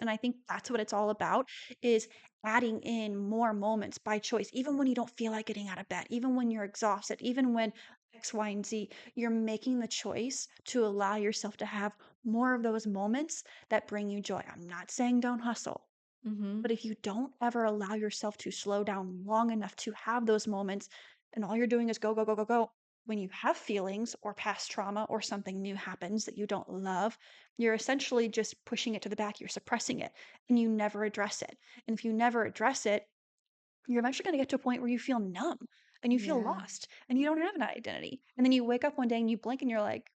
And I think that's what it's all about, is adding in more moments by choice, even when you don't feel like getting out of bed, even when you're exhausted, even when X, Y, and Z, you're making the choice to allow yourself to have more of those moments that bring you joy. I'm not saying don't hustle, Mm-hmm. but if you don't ever allow yourself to slow down long enough to have those moments, and all you're doing is go, go, go, go, go, when you have feelings or past trauma or something new happens that you don't love, you're essentially just pushing it to the back. You're suppressing it and you never address it. And if you never address it, you're eventually going to get to a point where you feel numb and you feel Yeah. lost and you don't have an identity. And then you wake up one day and you blink and you're like,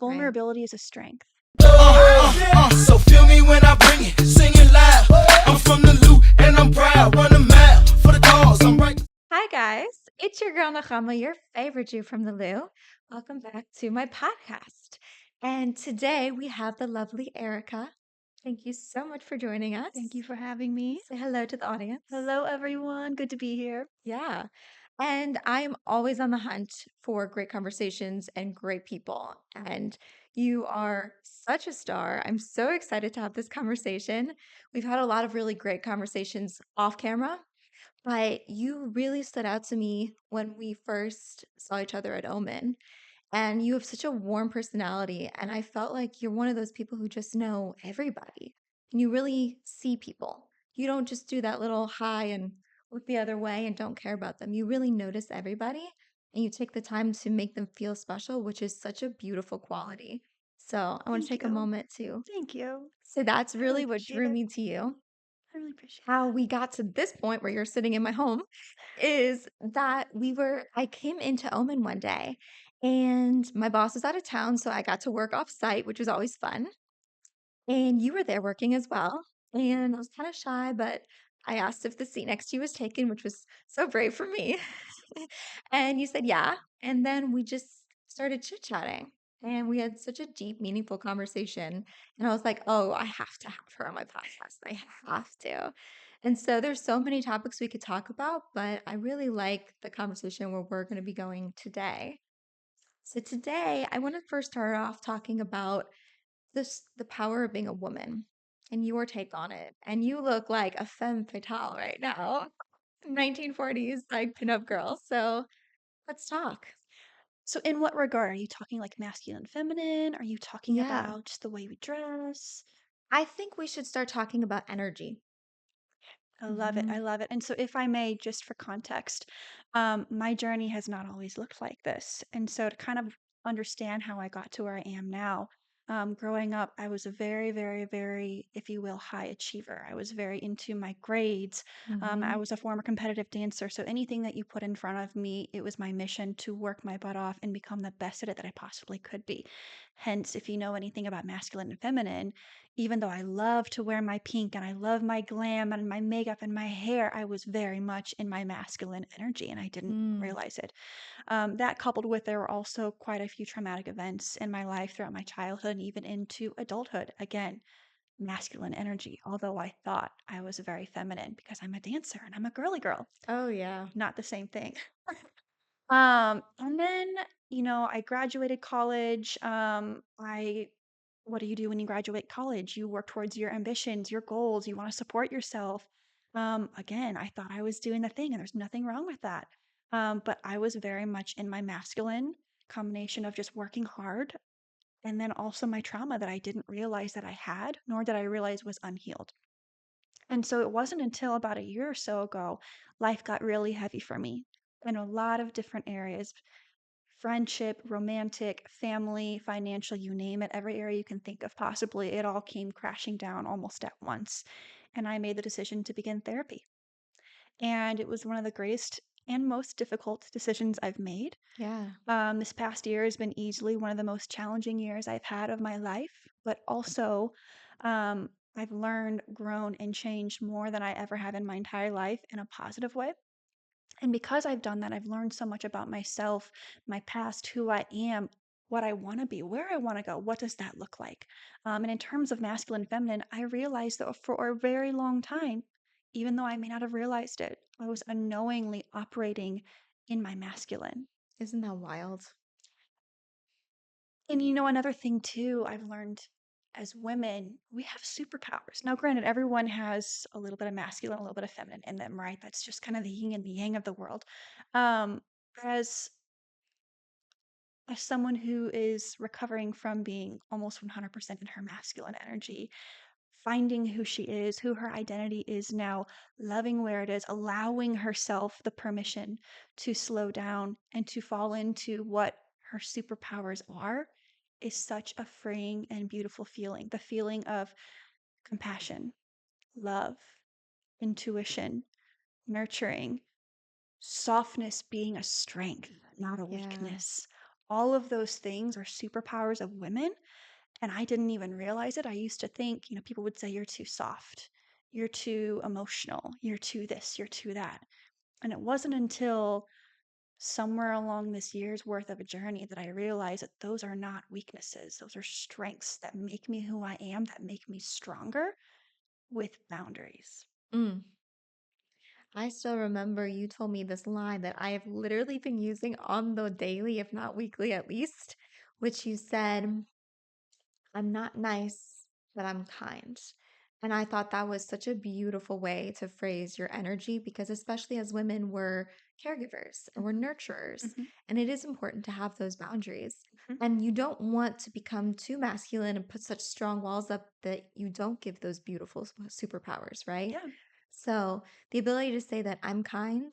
Right. vulnerability is a strength. So feel me when I bring it, sing it loud. I'm from the loot and I'm proud. Run a mile for the cause. I'm right. Hi, guys. It's your girl, Nakama, your favorite Jew from the Lou. Welcome back to my podcast. And today we have the lovely Erica. Thank you so much for joining Thank us. you for having me. Say hello to the audience. Hello, everyone. Good to be here. Yeah. And I am always on the hunt for great conversations and great people. And you are such a star. I'm so excited to have this conversation. We've had a lot of really great conversations off camera, but you really stood out to me when we first saw each other at Omen. And you have such a warm personality. And I felt like you're one of those people who just know everybody. And you really see people. You don't just do that little hi and look the other way and don't care about them. You really notice everybody and you take the time to make them feel special, which is such a beautiful quality. So I want to Thank take a you. moment to Thank you. say that's I really really what appreciate drew it. me to you. I really appreciate How we got to this point where you're sitting in my home is that I came into Omen one day and my boss was out of town, so I got to work off site, which was always fun. And you were there working as well. And I was kind of shy, but I asked if the seat next to you was taken, which was so brave for me. And you said, yeah. And then we just started chit chatting. And we had such a deep, meaningful conversation. And I was like, oh, I have to have her on my podcast. I have to. And so there's so many topics we could talk about, but I really like the conversation where we're going to be going today. So today, I want to first start off talking about the power of being a woman and your take on it. And you look like a femme fatale right now, 1940s like pinup girl. So let's talk. So, in what regard? Are you talking like masculine, feminine? Are you talking Yeah, about just the way we dress? I think we should start talking about energy. I love it. I Hmm. love it. And so, if I may, just for context, my journey has not always looked like this. And so, to kind of understand how I got to where I am now, growing up, I was a very, very, very, if you will, high achiever. I was very into my grades. I Hmm. was a former competitive dancer. So, anything that you put in front of me, it was my mission to work my butt off and become the best at it that I possibly could be. Hence, if you know anything about masculine and feminine, even though I love to wear my pink and I love my glam and my makeup and my hair, I was very much in my masculine energy and I didn't Mm. realize it. That coupled with there were also quite a few traumatic events in my life throughout my childhood and even into adulthood. Again, masculine energy, although I thought I was very feminine because I'm a dancer and I'm a girly girl. Oh, yeah. Not the same thing. And then, I graduated college. What do you do when you graduate college? You work towards your ambitions, your goals. You want to support yourself. Again, I thought I was doing the thing, and there's nothing wrong with that. But I was very much in my masculine combination of just working hard, and then also my trauma that I didn't realize that I had, nor did I realize was unhealed. And so it wasn't until about a year or so ago, life got really heavy for me in a lot of different areas: friendship, romantic, family, financial, you name it, every area you can think of possibly. It all came crashing down almost at once. And I made the decision to begin therapy. And it was one of the greatest and most difficult decisions I've made. Yeah. This past year has been easily one of the most challenging years I've had of my life, but also I've learned, grown, and changed more than I ever have in my entire life in a positive way. And because I've done that, I've learned so much about myself, my past, who I am, what I want to be, where I want to go. What does that look like? And in terms of masculine, feminine, I realized that for a very long time, even though I may not have realized it, I was unknowingly operating in my masculine. Isn't that wild? And another thing too, I've learned. as women, we have superpowers. Now, granted, everyone has a little bit of masculine, a little bit of feminine in them, right? That's just kind of the yin and the yang of the world. Um, as as someone who is recovering from being almost 100% in her masculine energy, finding who she is, who her identity is now, loving where it is, allowing herself the permission to slow down and to fall into what her superpowers are, is such a freeing and beautiful feeling. The feeling of compassion, love, intuition, nurturing, softness being a strength, not a Yeah. weakness. All of those things are superpowers of women. And I didn't even realize it. I used to think, people would say, you're too soft, you're too emotional, you're too this, you're too that. And it wasn't until somewhere along this year's worth of a journey that I realized that those are not weaknesses. Those are strengths that make me who I am, that make me stronger with boundaries. Mm. I still remember you told me this line that I have literally been using on the daily, if not weekly at least, which you said, I'm not nice, but I'm kind. And I thought that was such a beautiful way to phrase your energy because, especially as women, we're caregivers and we're nurturers. Hmm. And it is important to have those boundaries. Hmm. And you don't want to become too masculine and put such strong walls up that you don't give those beautiful superpowers, right? Yeah. So, the ability to say that I'm kind,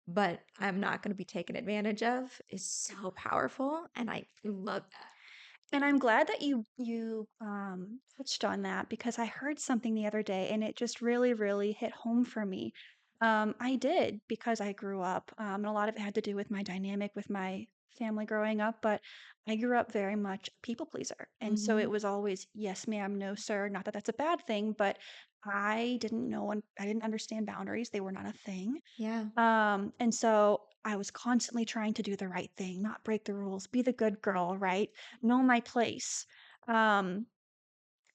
but I'm not going to be taken advantage of is so powerful. And I love that. And I'm glad that you touched on that because I heard something the other day and it just really, really hit home for me. I did because I grew up, and a lot of it had to do with my dynamic with my family growing up, but I grew up very much a people pleaser. And so it Hmm. was always, yes, ma'am, no, sir. Not that that's a bad thing, but I didn't know and I didn't understand boundaries. They were not a thing. Yeah. And so I was constantly trying to do the right thing, not break the rules, be the good girl, right? Know my place. Um,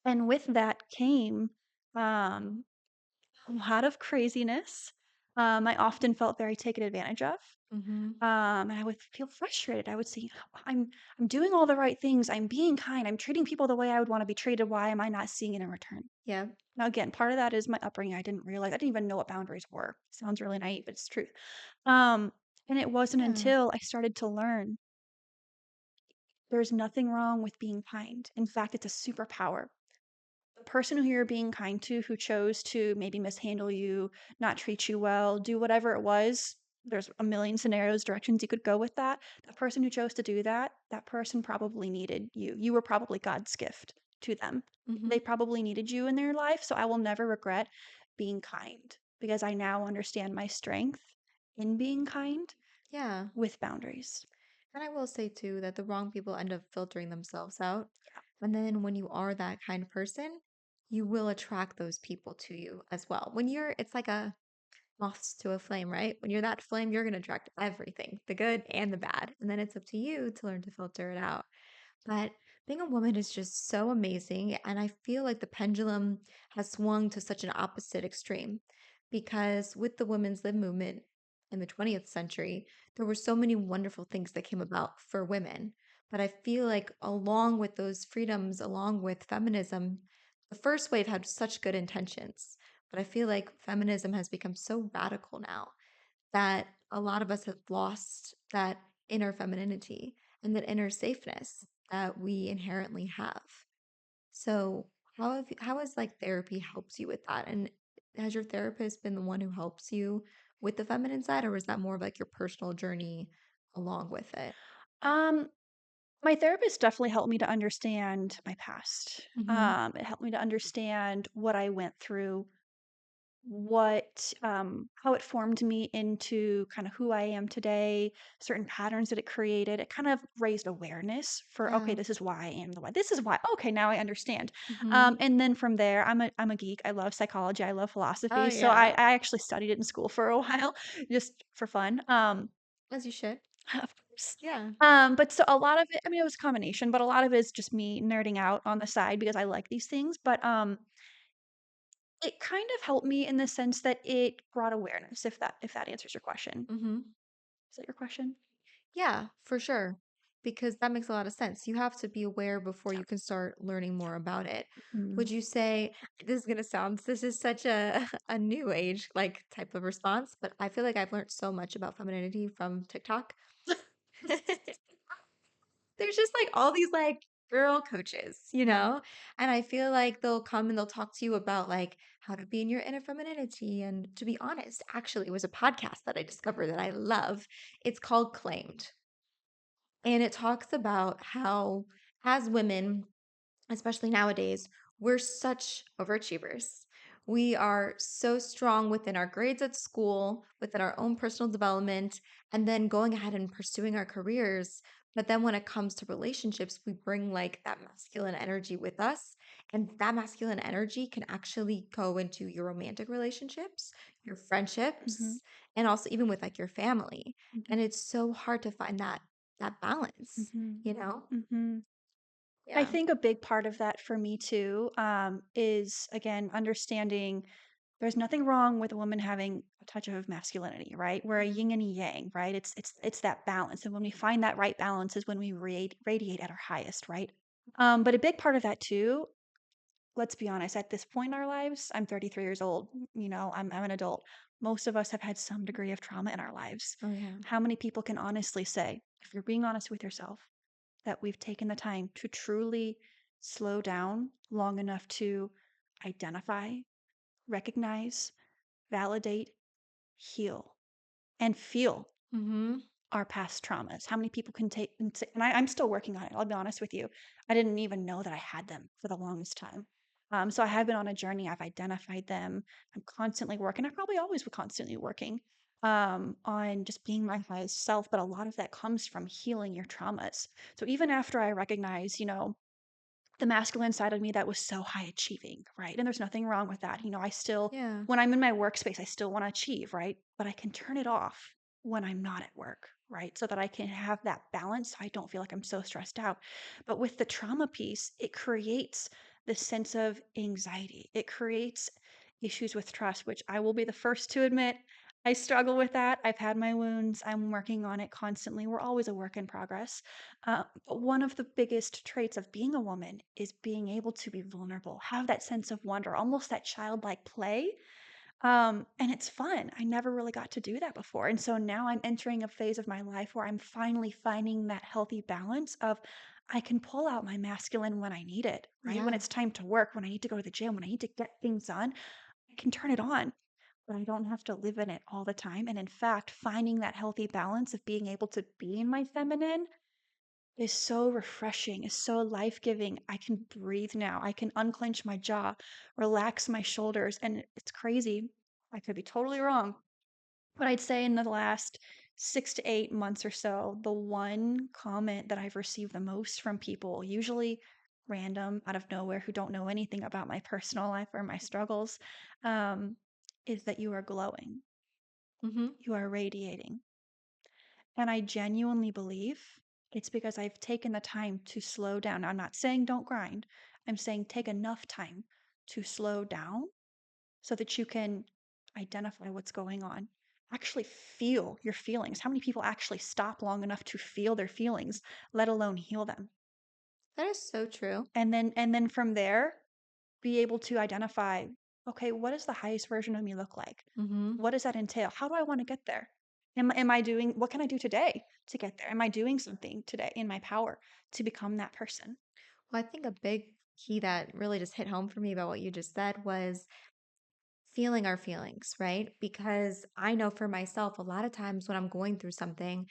and with that came um, a lot of craziness. I often felt very taken advantage of. Hmm. And I would feel frustrated. I would say, I'm doing all the right things. I'm being kind. I'm treating people the way I would want to be treated. Why am I not seeing it in return? Yeah. Now, again, part of that is my upbringing. I didn't realize, I didn't even know what boundaries were. Sounds really naive, but it's true. Um, and it wasn't Yeah. until I started to learn there's nothing wrong with being kind. In fact, it's a superpower. The person who you're being kind to, who chose to maybe mishandle you, not treat you well, do whatever it was, there's a million scenarios, directions you could go with that. The person who chose to do that, that person probably needed you. You were probably God's gift to them. Hmm. They probably needed you in their life. So I will never regret being kind because I now understand my strength in being kind Yeah. with boundaries. And I will say too that the wrong people end up filtering themselves out. And then when you are that kind of person, you will attract those people to you as well. It's like a moths to a flame, right? When you're that flame, you're going to attract everything, the good and the bad. And then it's up to you to learn to filter it out. But being a woman is just so amazing. And I feel like the pendulum has swung to such an opposite extreme because with the women's lib movement in the 20th century, there were so many wonderful things that came about for women. But I feel like along with those freedoms, along with feminism, the first wave had such good intentions. But I feel like feminism has become so radical now that a lot of us have lost that inner femininity and that inner safeness that we inherently have. So, how has like therapy helped you with that? And has your therapist been the one who helps you with the feminine side, or was that more of like your personal journey along with it? Um, my therapist definitely helped me to understand my past. Hmm. It helped me to understand what I went through, how it formed me into kind of who I am today, certain patterns that it created. It kind of raised awareness for, okay, Yeah. this is why I am the way. This is why. Okay, now I understand. Hmm. And then from there, I'm a geek. I love psychology. I love Oh philosophy. So I, yeah, I actually studied it in school for a while, just for fun. as you should. Of course. Yeah. But so a lot of it, I mean, it was a combination, but a lot of it is just me nerding out on the side because I like these things. But it kind of helped me in the sense that it brought awareness, if that answers your question. Hmm. Is that your question? Yeah, for sure. because that makes a lot of sense. You have to be aware before Yeah, you can start learning yeah. more about it. Mhm. Would you say this is such a a new age like type of response, but I feel like I've learned so much about femininity from TikTok. There's just like all these like girl coaches, you Yeah. know? And I feel like they'll come and they'll talk to you about like how to be in your inner femininity. And to be honest, actually, it was a podcast that I discovered that I love. It's called Claimed. And it talks about how, as women, especially nowadays, we're such overachievers. We are so strong within our grades at school, within our own personal development, and then going ahead and pursuing our careers. But then when it comes to relationships, we bring like that masculine energy with us. And that masculine energy can actually go into your romantic relationships, your Mhm. friendships, and also even with like your family. Mhm. And it's so hard to find that balance, Mhm. you know? Mhm. I Yeah. think a big part of that for me too, is again understanding there's nothing wrong with a woman having a touch of masculinity, right? We're a Mhm. yin and a yang, right? It's that balance, and when we find that right balance is when we radiate at our highest, right? But a big part of that too, let's be honest, at this point in our lives, I'm 33 years old. I'm an adult. Most of us have had some degree of trauma in our lives. Oh, yeah. How many people can honestly say, if you're being honest with yourself, that we've taken the time to truly slow down long enough to identify, recognize, validate, heal, and feel Mhm. our past traumas? How many people can take and say, and I'm still working on it. I'll be honest with you. I didn't even know that I had them for the longest time. So I have been on a journey. I've identified them. I'm constantly working. I probably always will constantly working on just being my highest self. But a lot of that comes from healing your traumas. So even after I recognize, the masculine side of me that was so high achieving, right? And there's nothing wrong with that. I still, Yeah. when I'm in my workspace, I still want to achieve, right? But I can turn it off when I'm not at work, right? So that I can have that balance so I don't feel like I'm so stressed out. But with the trauma piece, it creates this sense of anxiety. It creates issues with trust, which I will be the first to admit. I struggle with that. I've had my wounds. I'm working on it constantly. We're always a work in progress. But one of the biggest traits of being a woman is being able to be vulnerable, have that sense of wonder, almost that childlike play. And it's fun. I never really got to do that before. And so now I'm entering a phase of my life where I'm finally finding that healthy balance of I can pull out my masculine when I need it, right? When Yeah. it's time to work, when I need to go to the gym, when I need to get things done, I can turn it on, but I don't have to live in it all the time. And in fact, finding that healthy balance of being able to be in my feminine is so refreshing, is so life-giving. I can breathe now. I can unclench my jaw, relax my shoulders, and it's crazy. I could be totally wrong, but I'd say in the last 6 to 8 months or so, the one comment that I've received the most from people, usually random, out of nowhere, who don't know anything about my personal life or my struggles, um, is that you are glowing. Mhm. You are radiating. And I genuinely believe it's because I've taken the time to slow down. I'm not saying don't grind. I'm saying take enough time to slow down so that you can identify what's going on. Actually feel your feelings. How many people actually stop long enough to feel their feelings, let alone heal them? That is so true. And then from there, be able to identify, okay, what does the highest version of me look like? Mhm. What does that entail? How do I want to get there? What can I do today to get there? Am I doing something today in my power to become that person? Well, I think a big key that really just hit home for me about what you just said was feeling our feelings, right? Because I know for myself, a lot of times when I'm going through something,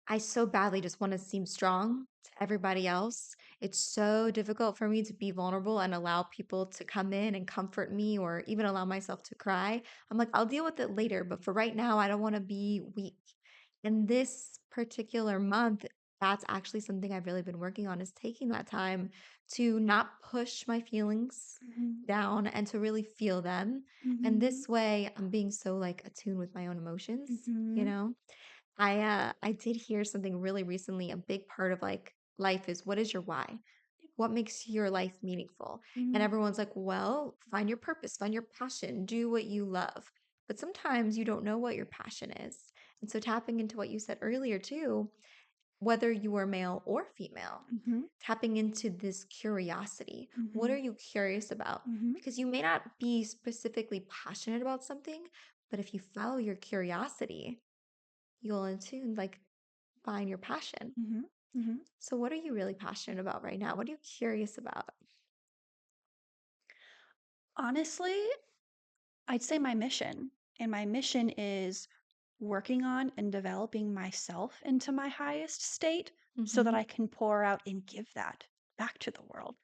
I so badly just want to seem strong to everybody else. It's so difficult for me to be vulnerable and allow people to come in and comfort me or even allow myself to cry. I'm like, I'll deal with it later, but for right now, I don't want to be weak. And this particular month, that's actually something I've really been working on is taking that time to not push my feelings Mhm, down and to really feel them. And mhm, this way, I'm being so like attuned with my own emotions, you mhm, know? I did hear something really recently. A big part of like life is what is your why? What makes your life meaningful? And mhm, everyone's like, well, find your purpose, find your passion, do what you love. But sometimes you don't know what your passion is. And so tapping into what you said earlier too, whether you are male or female, Mhm. tapping into this curiosity. What are Mhm. you curious about? Mhm. Because you may not be specifically passionate about something, but if you follow your curiosity, you'll in tune like find your passion. Mhm. Mhm. So what are you really passionate about right now? What are you curious about? Honestly, I'd say my mission, and my mission is working on and developing myself into my highest state so that Mm-hmm. I can pour out and give that back to the world.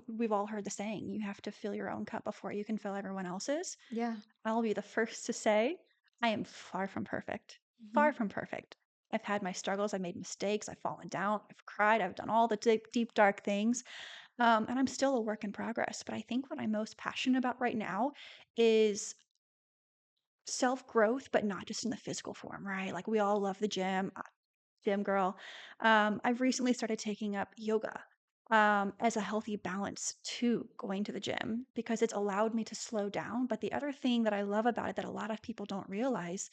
We've all heard the saying, you have to fill your own cup before you can fill everyone else's. Yeah. I'll be the first to say I am far from perfect. Mm-hmm. Far from perfect. I've had my struggles, I've made mistakes, I've fallen down, I've cried, I've done all the deep, deep dark things. And I'm still a work in progress. But I think what I'm most passionate about right now is self growth, but not just in the physical form, right? Like we all love the gym, gym girl. I've recently started taking up yoga as a healthy balance to going to the gym because it's allowed me to slow down. But the other thing that I love about it that a lot of people don't realize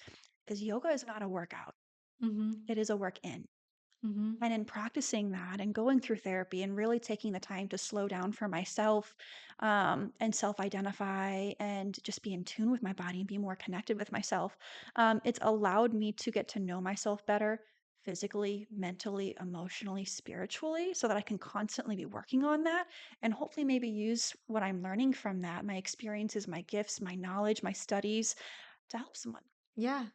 is yoga is not a workout, Mm-hmm. it is a work in. Mm-hmm. And in practicing that and going through therapy and really taking the time to slow down for myself and self identify and just be in tune with my body and be more connected with myself, it's allowed me to get to know myself better physically, mentally, emotionally, spiritually, so that I can constantly be working on that and hopefully maybe use what I'm learning from that, my experiences, my gifts, my knowledge, my studies to help someone. Yeah.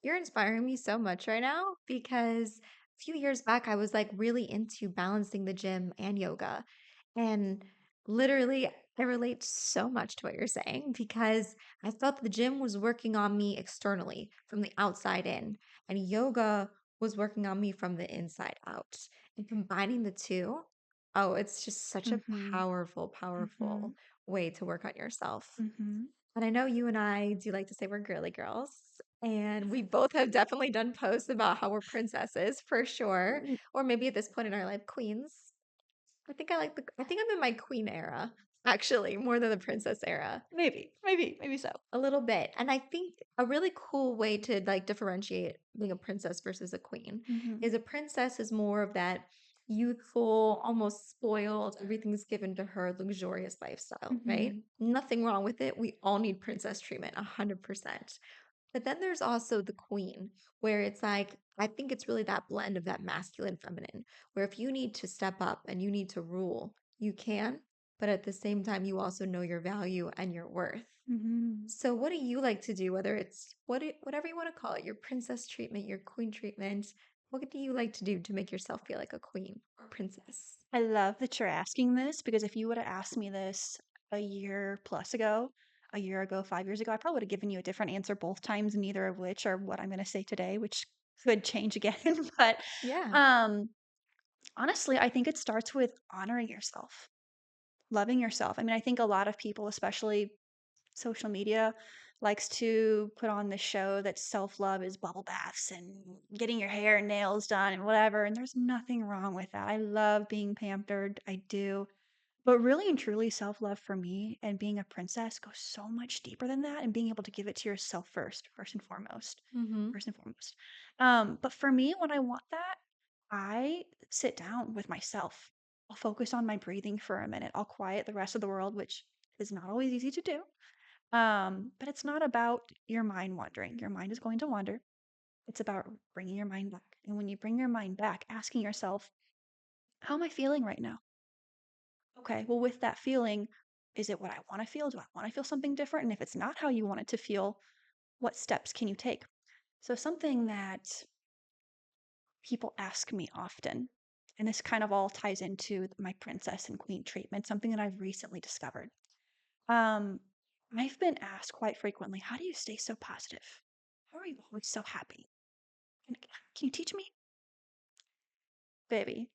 You're inspiring me so much right now because a few years back, I was like really into balancing the gym and yoga. And literally, I relate so much to what you're saying because I felt the gym was working on me externally from the outside in, and yoga was working on me from the inside out. And combining the two, oh, it's just such a Mm-hmm. powerful, Mm-hmm. powerful way to work on yourself. Mm-hmm. And I know you and I do like to say we're girly girls. And we both have definitely done posts about how we're princesses for sure. Or maybe at this point in our life, queens. I think I'm in my queen era, actually, more than the princess era. Maybe so. A little bit. And I think a really cool way to like differentiate being a princess versus a queen Mm-hmm. is a princess is more of that youthful, almost spoiled, everything's given to her, luxurious lifestyle, right? Mm-hmm. Nothing wrong with it. We all need princess treatment, 100%. But then there's also the queen, where it's like, I think it's really that blend of that masculine, feminine, where if you need to step up and you need to rule, you can, but at the same time, you also know your value and your worth. Mhm. So, what do you like to do? Whether it's whatever you want to call it, your princess treatment, your queen treatment, what do you like to do to make yourself feel like a queen or princess? I love that you're asking this because if you would have asked me this a year plus ago, a year ago, 5 years ago, I probably would have given you a different answer both times, neither of which are what I'm going to say today, which could change again. But Yeah. um, honestly, I think it starts with honoring yourself, loving yourself. I mean, I think a lot of people, especially social media, likes to put on this show that self-love is bubble baths and getting your hair and nails done and whatever, and there's nothing wrong with that. I love being pampered, I do. But really and truly, self-love for me and being a princess goes so much deeper than that and being able to give it to yourself first and foremost. Mm-hmm. First and foremost. But for me, when I want that, I sit down with myself. I'll focus on my breathing for a minute. I'll quiet the rest of the world, which is not always easy to do. But it's not about your mind wandering. Your mind is going to wander. It's about bringing your mind back. And when you bring your mind back, asking yourself, how am I feeling right now? Okay, well, with that feeling, is it what I want to feel? Do I want to feel something different? And if it's not how you want it to feel, what steps can you take? So, something that people ask me often, and this kind of all ties into my princess and queen treatment, something that I've recently discovered. Um, I've been asked quite frequently, how do you stay so positive? How are you always so happy? Can you teach me? Baby,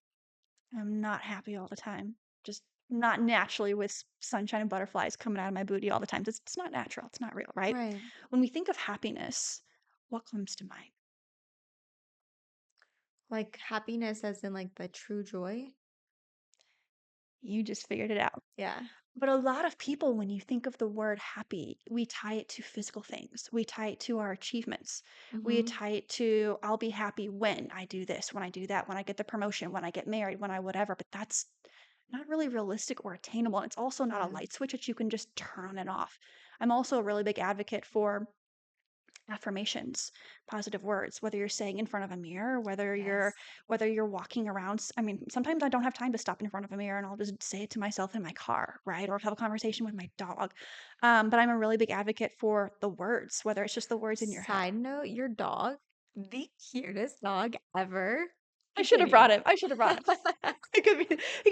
I'm not happy all the time. Just not naturally with sunshine and butterflies coming out of my booty all the time. It's not natural. It's not real, right? Right. When we think of happiness, what comes to mind? Like happiness as in like the true joy. You just figured it out. Yeah. But a lot of people, when you think of the word happy, we tie it to physical things. We tie it to our achievements. We Mhm. tie it to, I'll be happy when I do this, when I do that, when I get the promotion, when I get married, when I whatever. But that's not really realistic or attainable. And it's also not a Yeah. light switch that you can just turn on and off. I'm also a really big advocate for affirmations, positive words, whether you're saying in front of a mirror, Yes. whether you're walking around. I mean, sometimes I don't have time to stop in front of a mirror and I'll just say it to myself in my car, right? Or have a conversation with my dog. But I'm a really big advocate for the words, whether it's just the words in your head. Side note, your dog, the cutest dog ever. I should have brought Continue. him. I should have brought him. He could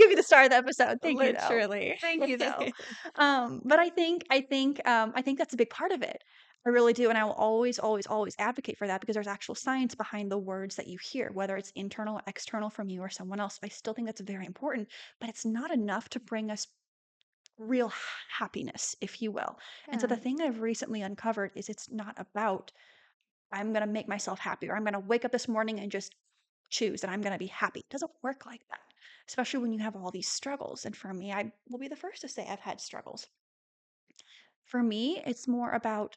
be the star of the episode. Thank you though. Literally. Thank you though. But I think that's a big part of it. I really do, and I will always, always, always advocate for that because there's actual science behind the words that you hear, whether it's internal or external from you or someone else. I still think that's very important, but it's not enough to bring us real happiness, if you will. And so Yeah. the thing I've recently uncovered is it's not about I'm going to make myself happy or I'm going to wake up this morning and just choose that I'm going to be happy. It doesn't work like that, especially when you have all these struggles. And for me, I will be the first to say I've had struggles. For me, it's more about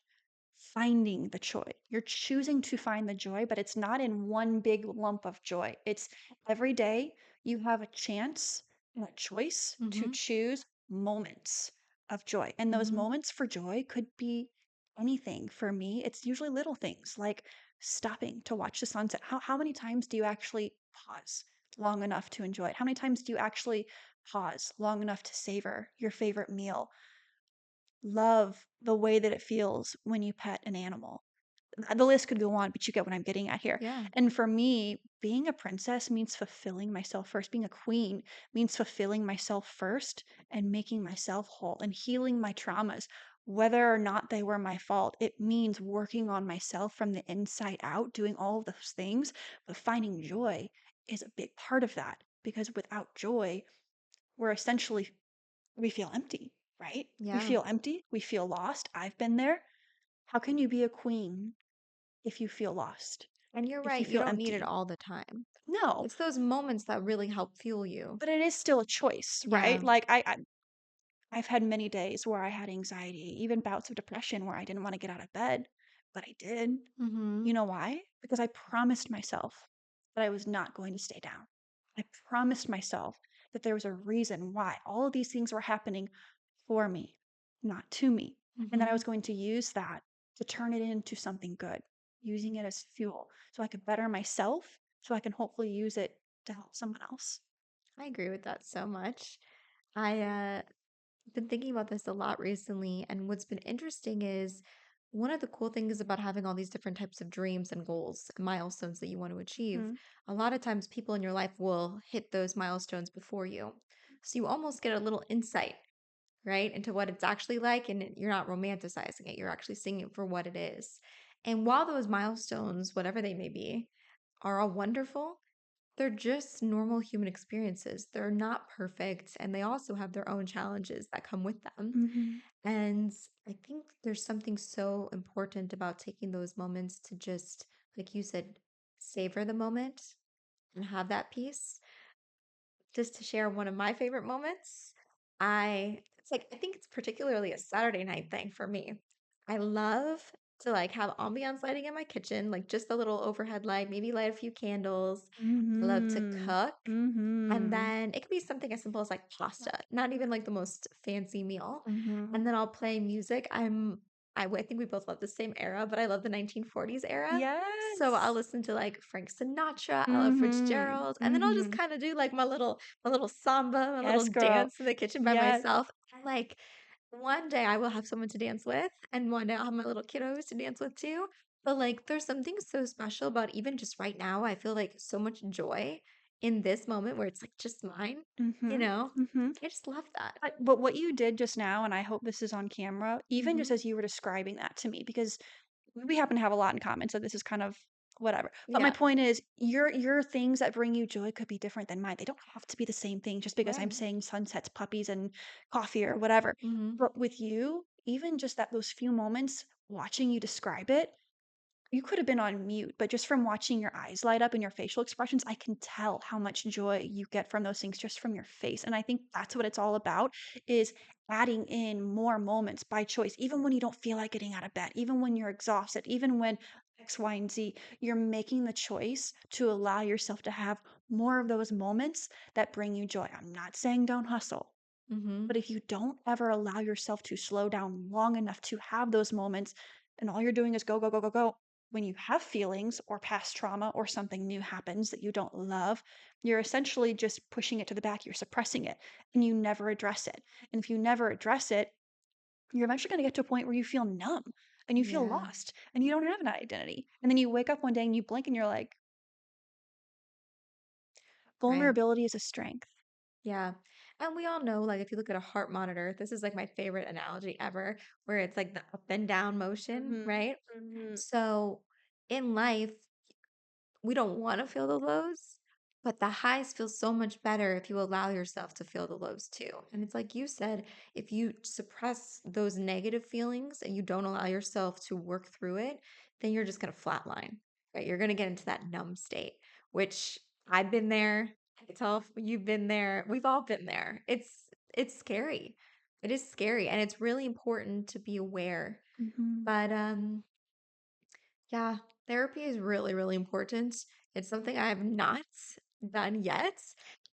finding the joy. You're choosing to find the joy, but it's not in one big lump of joy. It's every day you have a chance and a choice to Mhm. choose moments of joy. And those Mhm. moments for joy could be anything. For me, it's usually little things like stopping to watch the sunset. How many times do you actually pause long enough to enjoy it? How many times do you actually pause long enough to savor your favorite meal? Love the way that it feels when you pet an animal. The list could go on, but you get what I'm getting at here. Yeah. And for me, being a princess means fulfilling myself first. Being a queen means fulfilling myself first and making myself whole and healing my traumas, whether or not they were my fault. It means working on myself from the inside out, doing all of those things. But finding joy is a big part of that because without joy, we're essentially we feel empty, right? We Yeah. feel empty. We feel lost. I've been there. How can you be a queen if you feel lost? And you're If you right, you feel don't need it empty? all the time. No, It's those moments that really help fuel you. but it is still a choice, right? Yeah. Like I've had many days where I had anxiety, even bouts of depression where I didn't want to get out of bed, but I did. You Mhm. know why? Because I promised myself that I was not going to stay down. I promised myself that there was a reason why all of these things were happening for me, not to me. And that I was Mhm. going to use that to turn it into something good, using it as fuel so I could better myself, so I can hopefully use it to help someone else. I agree with that so much. I been thinking about this a lot recently, and what's been interesting is one of the cool things about having all these different types of dreams and goals and milestones that you want to achieve. Mm-hmm. A lot of times, people in your life will hit those milestones before you. So you almost get a little insight, right, into what it's actually like, and you're not romanticizing it. You're actually seeing it for what it is. And while those milestones, whatever they may be, are all wonderful, they're just normal human experiences. They're not perfect, and they also have their own challenges that come with them. Mm-hmm. And I think there's something so important about taking those moments to just, like you said, savor the moment and have that peace. Just to share one of my favorite moments, it's like, I think it's particularly a Saturday night thing for me. I love to like have ambiance lighting in my kitchen, like just a little overhead light, maybe light a few candles. I love to Mm-hmm. cook. And Mm-hmm. then it could be something as simple as like pasta, not even like the most fancy meal. Mm-hmm. And then I'll play music. I think we both love the same era, but I love the 1940s era. So I'll Yes. listen to like Frank Sinatra, Ella Mm-hmm. Fitzgerald, and then I'll just Mm-hmm. kind of do like my little samba, my little Yes, girl. dance in the kitchen by Yes. myself. And like one day I will have someone to dance with, and one day I'll have my little kiddos to dance with too. But like there's something so special about even just right now, I feel like so much joy in this moment where it's like just mine, you Mm-hmm. know? Mm-hmm. I just love that. But what you did just now, and I hope this is on camera, even just Mhm. as you were describing that to me, because we happen to have a lot in common, so this is kind of whatever. But my Yeah. point is, your things that bring you joy could be different than mine. They don't have to be the same thing just because I'm Right. saying sunsets, puppies, and coffee or whatever. Mhm. But with you, even just that those few moments watching you describe it, you could have been on mute, but just from watching your eyes light up and your facial expressions, I can tell how much joy you get from those things just from your face. And I think that's what it's all about is adding in more moments by choice, even when you don't feel like getting out of bed, even when you're exhausted, even when X, Y, and Z, you're making the choice to allow yourself to have more of those moments that bring you joy. I'm not saying don't hustle. Mhm. But if you don't ever allow yourself to slow down long enough to have those moments, and all you're doing is go, go, go, go, go, when you have feelings or past trauma or something new happens that you don't love, you're essentially just pushing it to the back. You're suppressing it and you never address it. And if you never address it, you're eventually going to get to a point where you feel numb and you feel Yeah, lost and you don't have an identity. And then you wake up one day and you blink and you're like, right. vulnerability is a strength. Yeah. And we all know, like, if you look at a heart monitor, this is like my favorite analogy ever, where it's like the up and down motion, Hmm. right? Hmm. So in life, we don't want to feel the lows, but the highs feel so much better if you allow yourself to feel the lows too. And it's like you said, if you suppress those negative feelings and you don't allow yourself to work through it, then you're just going to flatline, right? You're going to get into that numb state, which I've been there. I can tell if you've been there. We've all been there. It's scary. It is scary, and it's really important to be aware. Hmm. But yeah, therapy is really, really important. It's something I have not done yet.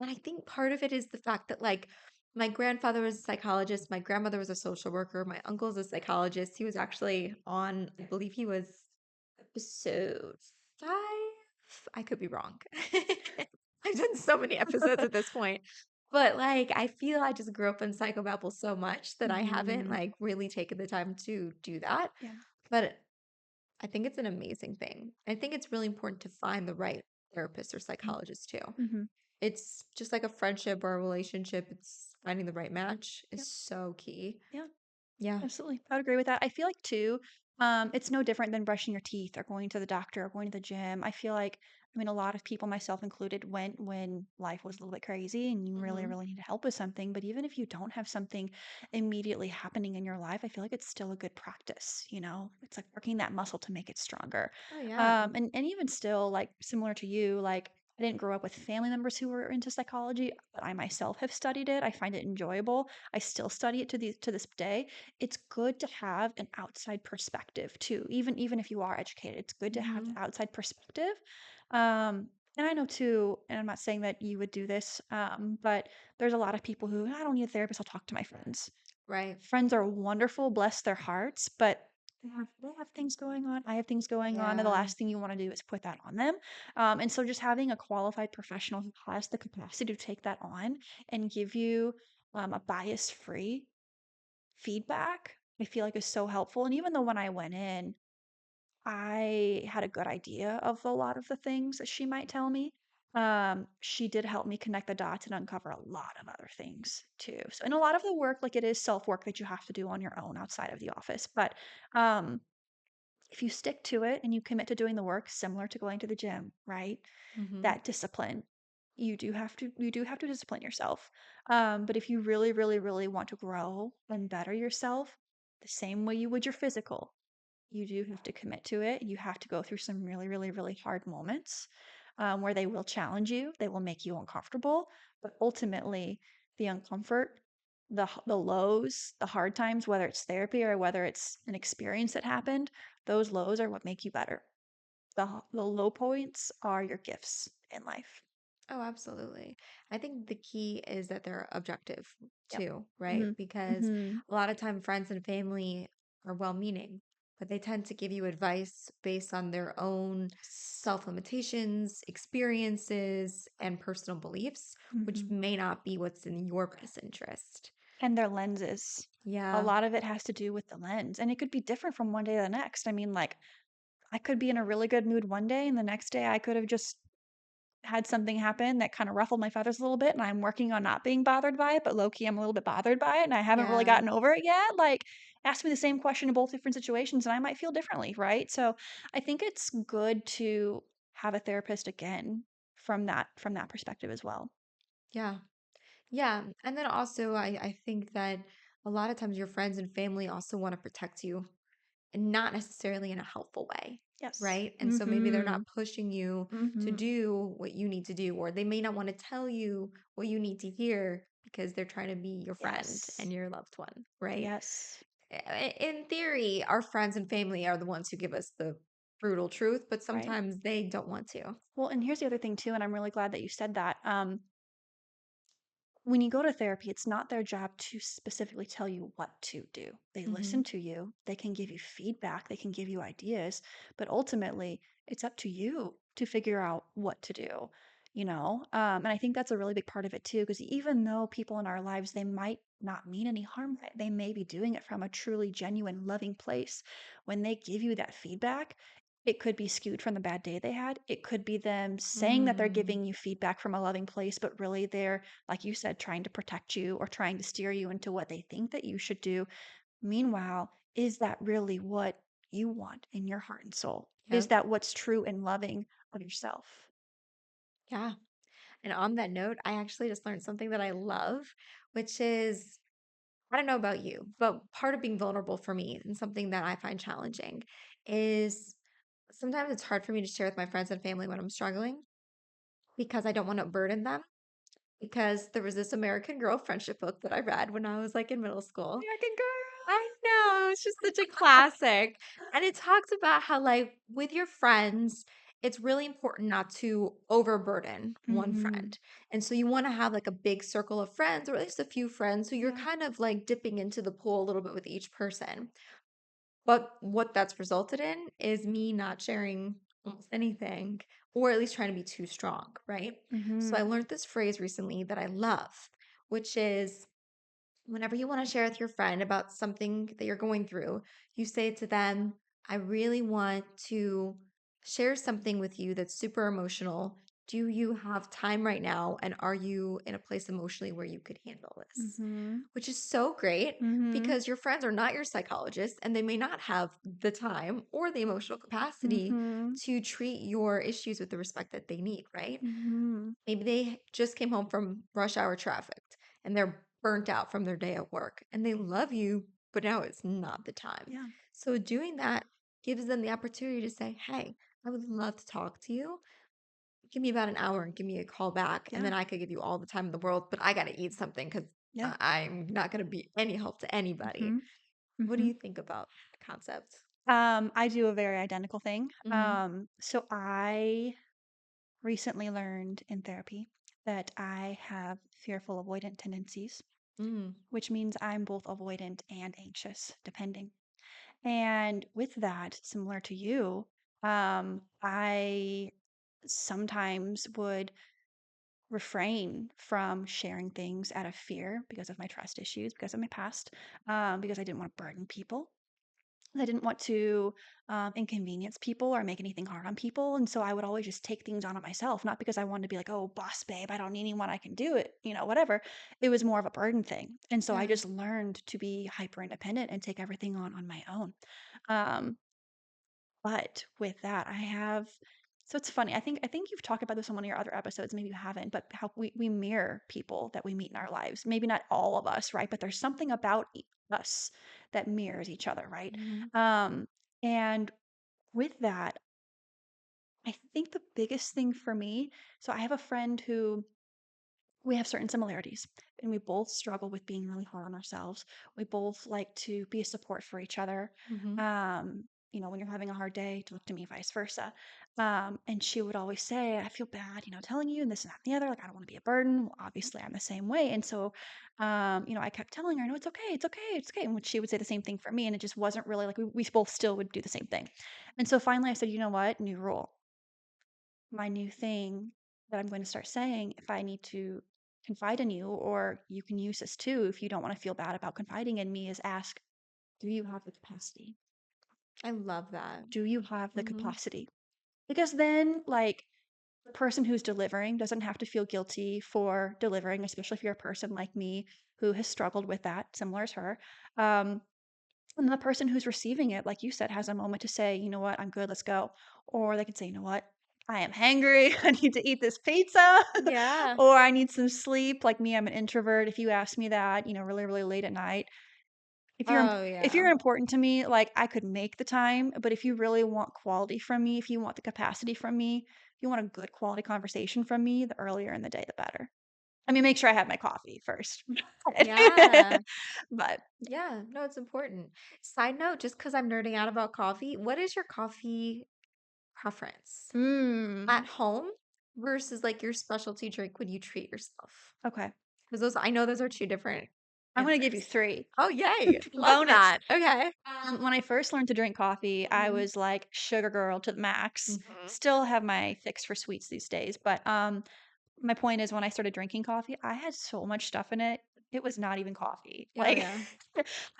And I think part of it is the fact that, like, my grandfather was a psychologist, my grandmother was a social worker, my uncle's a psychologist. He was actually on, I believe he was episode 5. I could be wrong. I've done so many episodes at this point. But like I feel I just grew up in psychobabble so much that I haven't Hmm. like really taken the time to do that. Yeah. But I think it's an amazing thing. I think it's really important to find the right therapist or psychologist too. Mm-hmm. It's just like a friendship or a relationship. It's finding the right match is Yep. so key. Yeah. Yeah. Absolutely. I would agree with that. I feel like too, it's no different than brushing your teeth or going to the doctor or going to the gym. I feel like, I mean, a lot of people, myself included, went when life was a little bit crazy and you really, Hmm. really need help with something. But even if you don't have something immediately happening in your life, I feel like it's still a good practice. It's like working that muscle to make it stronger. Oh yeah. And even still, like similar to you, like I didn't grow up with family members who were into psychology, but I myself have studied it. I find it enjoyable. I still study it to this day. It's good to have an outside perspective too. Even if you are educated, it's good to have Hmm. the outside perspective. And I know too, and I'm not saying that you would do this, but there's a lot of people who I don't need a therapist. I'll talk to my friends. Right. Friends are wonderful, bless their hearts, but they have things going on. I have things going on, and the Yeah. last thing you want to do is put that on them. And so, just having a qualified professional who has the capacity to take that on and give you a bias-free feedback, I feel like is so helpful. And even though when I went in, I had a good idea of a lot of the things that she might tell me. She did help me connect the dots and uncover a lot of other things too. So, and a lot of the work, like it is self work that you have to do on your own outside of the office. But um, if you stick to it and you commit to doing the work, similar to going to the gym, right? Hmm. That discipline, you do have to discipline yourself. But if you really, really, really want to grow and better yourself, the same way you would your physical, you do have to commit to it. You have to go through some really, really, really hard moments where they will challenge you. They will make you uncomfortable. But ultimately, the uncomfort, the lows, the hard times, whether it's therapy or whether it's an experience that happened, those lows are what make you better. The low points are your gifts in life. Oh, absolutely. I think the key is that they're objective Yep. too, right? Hmm. Because Hmm. a lot of time friends and family are well-meaning, but they tend to give you advice based on their own Yes. self-limitations, experiences, and personal beliefs, which Hmm. may not be what's in your best interest. And their lenses. A Yeah. lot of it has to do with the lens, and it could be different from one day to the next. I mean, like, I could be in a really good mood one day, and the next day I could have just had something happen that kind of ruffled my feathers a little bit, and I'm working on not being bothered by it, but low key, I'm a little bit bothered by it, and I haven't really Yeah. gotten over it yet. Like, ask me the same question in both different situations, and I might feel differently, right? So I think it's good to have a therapist again from that perspective as well. Yeah. Yeah. And then also I think that a lot of times your friends and family also want to protect you. not necessarily in a helpful way, Yes. right? And so maybe they're not pushing you to Mhm. do what you need to do, or they may not want to tell you what you need to hear because they're trying to be your friend and Yes. your loved one, right? Yes. In theory, our friends and family are the ones who give us the brutal truth, but Right. sometimes they don't want to. Well, and here's the other thing too, and I'm really glad that you said that. When you go to therapy, it's not their job to specifically tell you what to do. They Hmm. listen to you, they can give you feedback, they can give you ideas, but ultimately, it's up to you to figure out what to do, you know? And I think that's a really big part of it too, because even though people in our lives, they might not mean any harm, they may be doing it from a truly genuine, loving place. When they give you that feedback, it could be skewed from the bad day they had. It could be them saying that they're Mm, giving you feedback from a loving place, but really they're, like you said, trying to protect you or trying to steer you into what they think that you should do. Meanwhile, is that really what you want in your heart and soul? Is yep. that what's true and loving of yourself? Yeah. And on that note, I actually just learned something that I love, which is I don't know about you, but part of being vulnerable for me and something that I find challenging is sometimes it's hard for me to share with my friends and family when I'm struggling because I don't want to burden them. Because there was this American Girl friendship book that I read when I was like in middle school. American I know, it's just such a classic. And it talks about how, like, with your friends, it's really important not to overburden Girl. one friend. And so you want to have like a big circle of friends, or at least a few friends, who you're Yeah. kind of like dipping into the pool a little bit with each person. But what that's resulted in is me not sharing almost anything, or at least trying to be too strong, right? So I Mm-hmm. learned this phrase recently that I love, which is whenever you want to share with your friend about something that you're going through, you say to them, I really want to share something with you that's super emotional. Do you have time right now? And are you in a place emotionally where you could handle this? Mm-hmm. Which is so great Mm-hmm. because your friends are not your psychologists and they may not have the time or the emotional capacity Mm-hmm. to treat your issues with the respect that they need, right? Mm-hmm. Maybe they just came home from rush hour traffic and they're burnt out from their day at work and they love you, but now it's not the time. Yeah. So doing that gives them the opportunity to say, hey, I would love to talk to you. Give me about an hour and give me a call back. And Yeah. then I could give you all the time in the world, but I got to eat something because Yeah. I'm not going to be any help to anybody. Mm-hmm. What do Mm-hmm. you think about the concept? I do a very identical thing. Mm-hmm. So I recently learned in therapy that I have fearful avoidant tendencies, Mm-hmm. which means I'm both avoidant and anxious, depending. And with that, similar to you, I sometimes would refrain from sharing things out of fear because of my trust issues, because of my past, because I didn't want to burden people. I didn't want to inconvenience people or make anything hard on people. And so I would always just take things on it myself, not because I wanted to be like, oh, boss babe, I don't need anyone, I can do it, whatever. It was more of a burden thing. And so I Yeah. just learned to be hyper independent and take everything on my own. Um, but with that, so it's funny. I think you've talked about this on one of your other episodes, maybe you haven't, but how we mirror people that we meet in our lives. Maybe not all of us, right? But there's something about us that mirrors each other, right? Mm-hmm. Um, and with that, I think the biggest thing for me, so I have a friend who we have certain similarities and we both struggle with being really hard on ourselves. We both like to be a support for each other. Mm-hmm. When you're having a hard day, talk to me, vice versa. And she would always say, I feel bad, telling you and this and that and the other. Like, I don't want to be a burden. Well, obviously, I'm the same way. And so, I kept telling her, no, it's okay. It's okay. It's okay. And she would say the same thing for me. And it just wasn't really like we both still would do the same thing. And so finally, I said, you know what? New rule, my new thing that I'm going to start saying if I need to confide in you, or you can use this too if you don't want to feel bad about confiding in me, is ask, do you have the capacity? I love that. Do you have the Mm-hmm. capacity? Because then, like, the person who's delivering doesn't have to feel guilty for delivering, especially if you're a person like me who has struggled with that, similar as her. Um, And the person who's receiving it, like you said, has a moment to say, you know what, I'm good, let's go. Or they can say, you know what, I am hangry. I need to eat this pizza. Yeah. Or I need some sleep. Like me, I'm an introvert. If you ask me that, really, really late at night, Oh, if yeah. you're important to me, like, I could make the time, but if you really want quality from me, if you want the capacity from me, if you want a good quality conversation from me, the earlier in the day, the better. I mean, make sure I have my coffee first. Yeah. But, Yeah. No, it's important. Side note, just because I'm nerding out about coffee, what is your coffee preference? At mm, home versus like your specialty drink when you treat yourself? okay. Because those, I know those are two different I'm gonna give you answers. 3. Oh, yay. Love Bonus. that. Okay. When I first learned to drink coffee, I Mhm. was like sugar girl to the max. Mhm. Still have my fix for sweets these days, but, my point is when I started drinking coffee, I had so much stuff in it. It was not even coffee. Oh, Like yeah.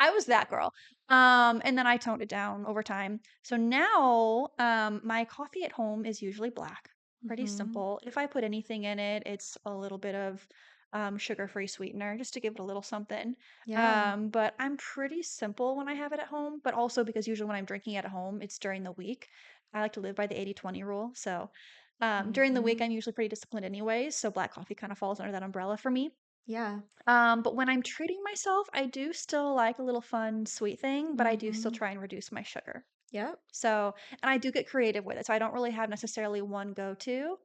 I was that girl. And then I toned it down over time. So now, my coffee at home is usually black, pretty Mhm. simple. If I put anything in it, it's a little bit of sugar-free sweetener just to give it a little something. Yeah. But I'm pretty simple when I have it at home, but also because usually when I'm drinking it at home, it's during the week. I like to live by the 80-20 rule. So during the week, Mhm. I'm usually pretty disciplined anyways, so black coffee kind of falls under that umbrella for me. Yeah. But when I'm treating myself, I do still like a little fun sweet thing, but I do still Mhm. try and reduce my sugar. Yep. So, and I do get creative with it. So I don't really have necessarily one go-to.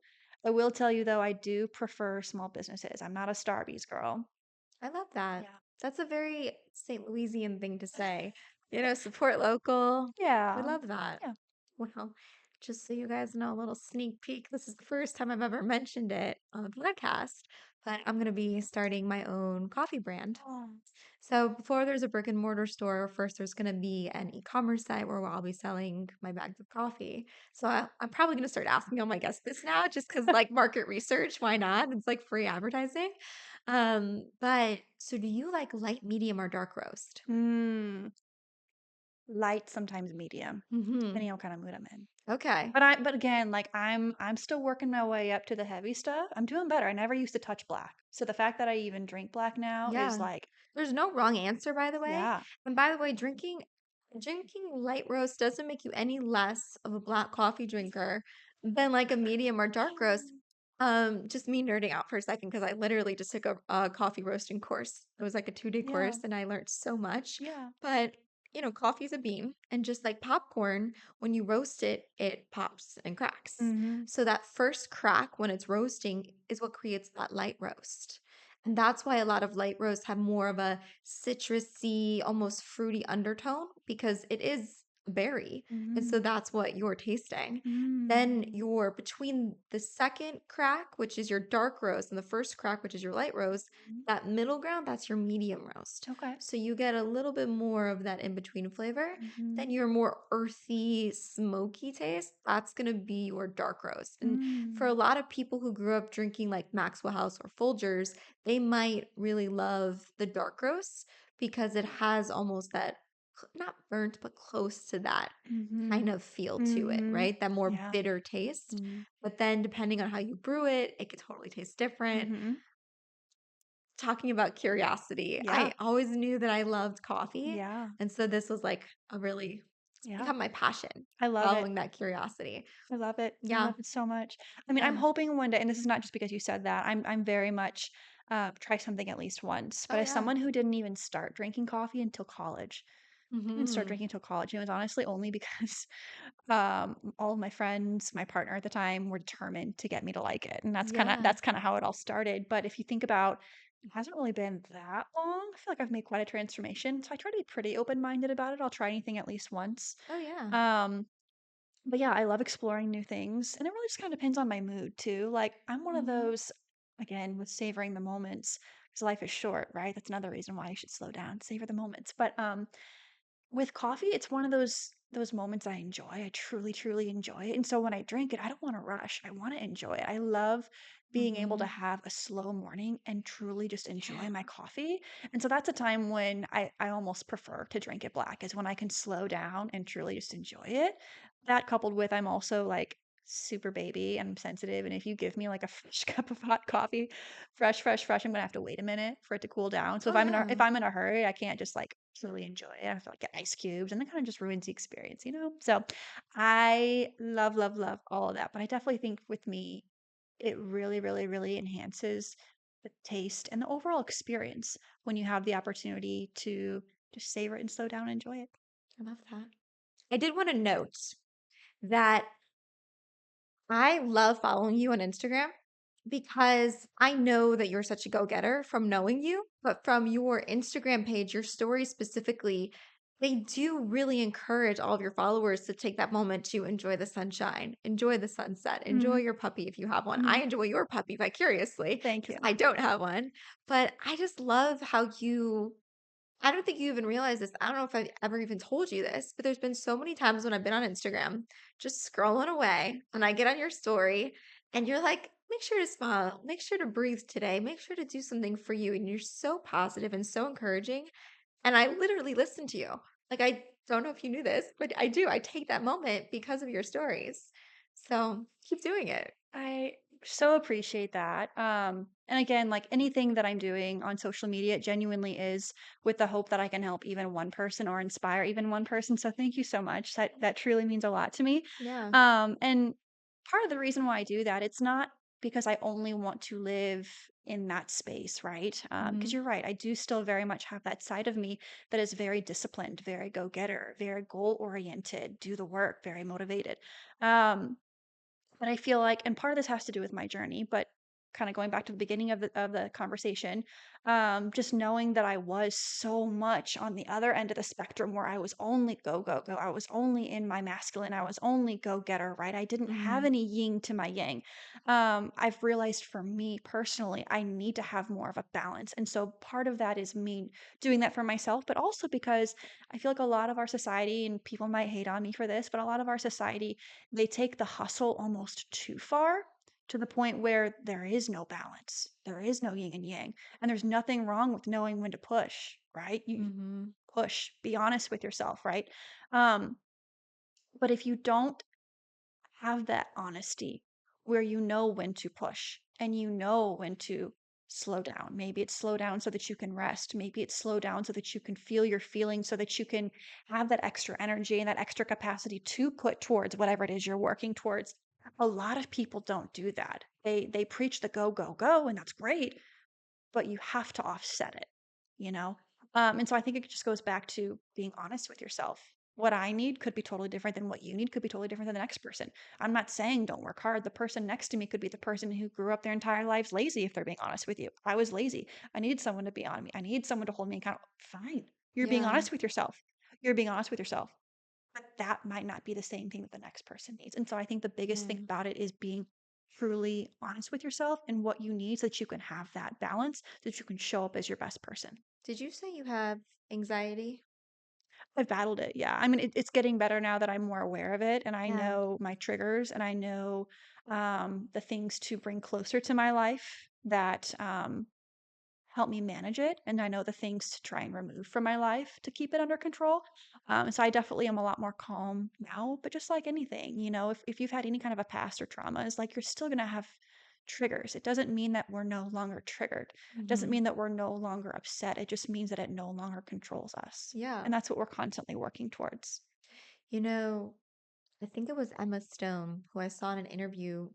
I will tell you though, I do prefer small businesses. I'm not a Starbucks girl. I love that. Yeah. That's a very St. Louisian thing to say. Support local. We Yeah. love that. Yeah. Well, just so you guys know, a little sneak peek. This is the first time I've ever mentioned it on the podcast, but I'm going to be starting my own coffee brand. Oh. So before there's a brick and mortar store, first there's going to be an e-commerce site where I'll be selling my bags of coffee. So I'm probably going to start asking all my guests this now, just because like market research, why not? It's like free advertising. But so do you like light, medium, or dark roast? Mm, light, sometimes medium, Mm-hmm. depending on what kind of mood I'm in. Okay. But again, like I'm still working my way up to the heavy stuff. I'm doing better. I never used to touch black. So the fact that I even drink black now is Yeah. like, There's no wrong answer, by the way. yeah. And by the way, drinking light roast doesn't make you any less of a black coffee drinker than like a medium or dark roast. Just me nerding out for a second because I literally just took a coffee roasting course. It was like a 2-day Yeah. course and I learned so much. Yeah. But coffee's a bean, and just like popcorn, when you roast it, it pops and cracks. Mhm. So that first crack when it's roasting is what creates that light roast. And that's why a lot of light roasts have more of a citrusy, almost fruity undertone because it is a berry. And so Mhm. that's what you're tasting. Then Mm. you're between the second crack, which is your dark roast, and the first crack, which is your light roast, Mhm. that middle ground, that's your medium roast. Okay. So you get a little bit more of that in between flavor. Then Mhm. your more earthy, smoky taste, that's going to be your dark roast. And for a Mm. lot of people who grew up drinking like Maxwell House or Folgers, they might really love the dark roast because it has almost that, not burnt, but close to that kind Mhm. of feel to it, Mhm. right? That more Yeah. bitter taste. Mhm. But then depending on how you brew it, it could totally taste different. Mhm. Talking about curiosity, Yeah. I always knew that I loved coffee. Yeah. And so this was like it's Yeah. become my passion, I love it. following that curiosity. I love it. I Yeah. love it so much. I mean, I'm Yeah. hoping one day, and this is not just because you said that. I'm very much try something at least once. Oh, But as yeah. someone who didn't even start drinking coffee until college, didn't start Hmm. drinking until college. And it was honestly only because all of my friends, my partner at the time, were determined to get me to like it, and Yeah. that's kind of how it all started. But if you think about, it hasn't really been that long. I feel like I've made quite a transformation, so I try to be pretty open minded about it. I'll try anything at least once. Oh, yeah. Um, but yeah, I love exploring new things, and it really just kind of depends on my mood too. Like I'm one of Hmm. those, again, with savoring the moments because life is short, right? That's another reason why you should slow down, savor the moments. But with coffee, it's one of those moments I enjoy. I truly, truly enjoy it. And so when I drink it, I don't want to rush. I want to enjoy it. I love being able to Hmm. have a slow morning and truly just enjoy Yeah. my coffee. And so that's a time when I almost prefer to drink it black, is when I can slow down and truly just enjoy it. That coupled with I'm also like super baby and I'm sensitive. And if you give me like a fresh cup of hot coffee, fresh, fresh, fresh, I'm gonna have to wait a minute for it to cool down. So Oh, if yeah. I'm in a hurry, I can't just like truly enjoy it. I have to like get ice cubes and that kind of just ruins the experience, you know? So I love, love, love all of that. But I definitely think with me, it really, really, really enhances the taste and the overall experience when you have the opportunity to just savor it and slow down and enjoy it. I love that. I did want to note that I love following you on Instagram because I know that you're such a go-getter from knowing you, but from your Instagram page, your stories specifically, they do really encourage all of your followers to take that moment to enjoy the sunshine, enjoy the sunset, enjoy Mhm, your puppy if you have one. I mhm. enjoy your puppy vicariously Thank because you. I don't have one, but I just love how you I don't think you even realize this. I don't know if I've ever even told you this, but there's been so many times when I've been on Instagram just scrolling away and I get on your story and you're like, make sure to smile, make sure to breathe today, make sure to do something for you. And you're so positive and so encouraging. And I literally listen to you. Like, I don't know if you knew this, but I do. I take that moment because of your stories. So keep doing it. I so appreciate that. And again, like anything that I'm doing on social media, it genuinely is with the hope that I can help even one person or inspire even one person. So thank you so much. That truly means a lot to me. Yeah. And part of the reason why I do that, it's not because I only want to live in that space, right? Because Hmm. you're right, I do still very much have that side of me that is very disciplined, very go-getter, very goal-oriented, do the work, very motivated. Um, but I feel like, and part of this has to do with my journey, but kind of going back to the beginning of the conversation, just knowing that I was so much on the other end of the spectrum where I was only go, go, go. I was only in my masculine. I was only go getter, right? I didn't have Hmm. any yin to my yang. I've realized for me personally, I need to have more of a balance. And so part of that is me doing that for myself, but also because I feel like a lot of our society, and people might hate on me for this, but a lot of our society, they take the hustle almost too far to the point where there is no balance. There is no yin and yang. And there's nothing wrong with knowing when to push, right? You Hmm. push, be honest with yourself, right? Um, but if you don't have that honesty where you know when to push and you know when to slow down. Maybe it's slow down so that you can rest. Maybe it's slow down so that you can feel your feelings, so that you can have that extra energy and that extra capacity to put towards whatever it is you're working towards. A lot of people don't do that. They preach the go go go, and that's great, but you have to offset it, you know? And so I think it just goes back to being honest with yourself. What I need could be totally different than what you need, could be totally different than the next person. I'm not saying don't work hard. The person next to me could be the person who grew up their entire lives lazy, if they're being honest with you. I was lazy. I needed someone to be on me. I needed someone to hold me accountable. Fine. You're being Yeah. honest with yourself. You're being honest with yourself. But that might not be the same thing that the next person needs. And so I think the biggest thing Mm. about it is being truly honest with yourself and what you need so that you can have that balance, so that you can show up as your best person. Did you say you have anxiety? I've battled it. Yeah. I mean, it's getting better now that I'm more aware of it and I Yeah. know my triggers and I know the things to bring closer to my life that help me manage it, and I know the things to try and remove from my life to keep it under control. So I definitely am a lot more calm now, but just like anything, if you've had any kind of a past or trauma, it's like you're still gonna have triggers. It doesn't mean that we're no longer triggered. It doesn't Mhm. mean that we're no longer upset. It just means that it no longer controls us. Yeah. And that's what we're constantly working towards. You know, I think it was Emma Stone who I saw in an interview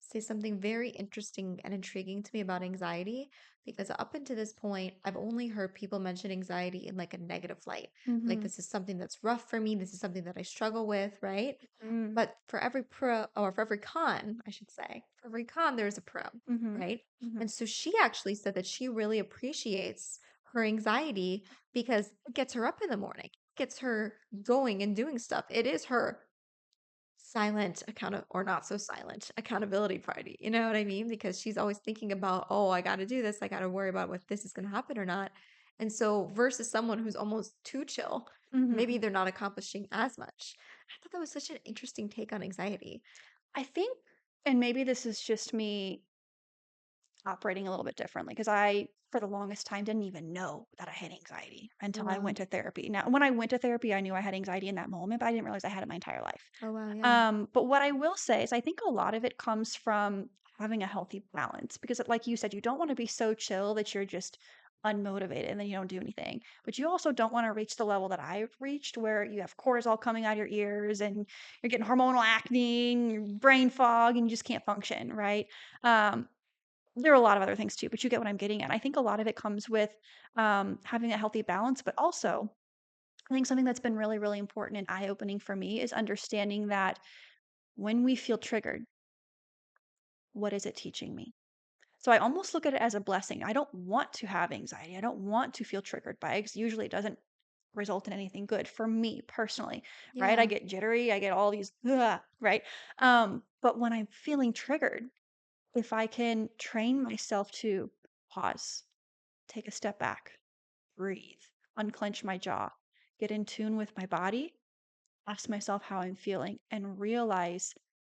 say something very interesting and intriguing to me about anxiety because up until this point, I've only heard people mention anxiety in like a negative light. Like, Mm-hmm. this is something that's rough for me. This is something that I struggle with, right? Mm-hmm. But for every pro, or for every con, I should say, for every con, there's a pro, Mm-hmm. right? Mm-hmm. And so she actually said that she really appreciates her anxiety because it gets her up in the morning, gets her going and doing stuff. It is her silent account or not so silent accountability party. You know what I mean? Because she's always thinking about, oh, I got to do this. I got to worry about if this is going to happen or not. And so, versus someone who's almost too chill, Mm-hmm. maybe they're not accomplishing as much. I thought that was such an interesting take on anxiety. I think, and maybe this is just me operating a little bit differently because I, for the longest time, didn't even know that I had anxiety Oh, until I wow. went to therapy. Now, when I went to therapy, I knew I had anxiety in that moment, but I didn't realize I had it my entire life. Oh, wow. Yeah. But what I will say is, I think a lot of it comes from having a healthy balance because, like you said, you don't want to be so chill that you're just unmotivated and then you don't do anything. But you also don't want to reach the level that I reached where you have cortisol coming out of your ears and you're getting hormonal acne, and your brain fog, and you just can't function, right? Um, there are a lot of other things too, but you get what I'm getting at. I think a lot of it comes with having a healthy balance, but also I think something that's been really, really important and eye opening for me is understanding that when we feel triggered, what is it teaching me? So I almost look at it as a blessing. I don't want to have anxiety. I don't want to feel triggered by it because usually it doesn't result in anything good for me personally, right? I Yeah. get jittery, I get all these, "Ugh," right? But when I'm feeling triggered, if I can train myself to pause, take a step back, breathe, unclench my jaw, get in tune with my body, ask myself how I'm feeling, and realize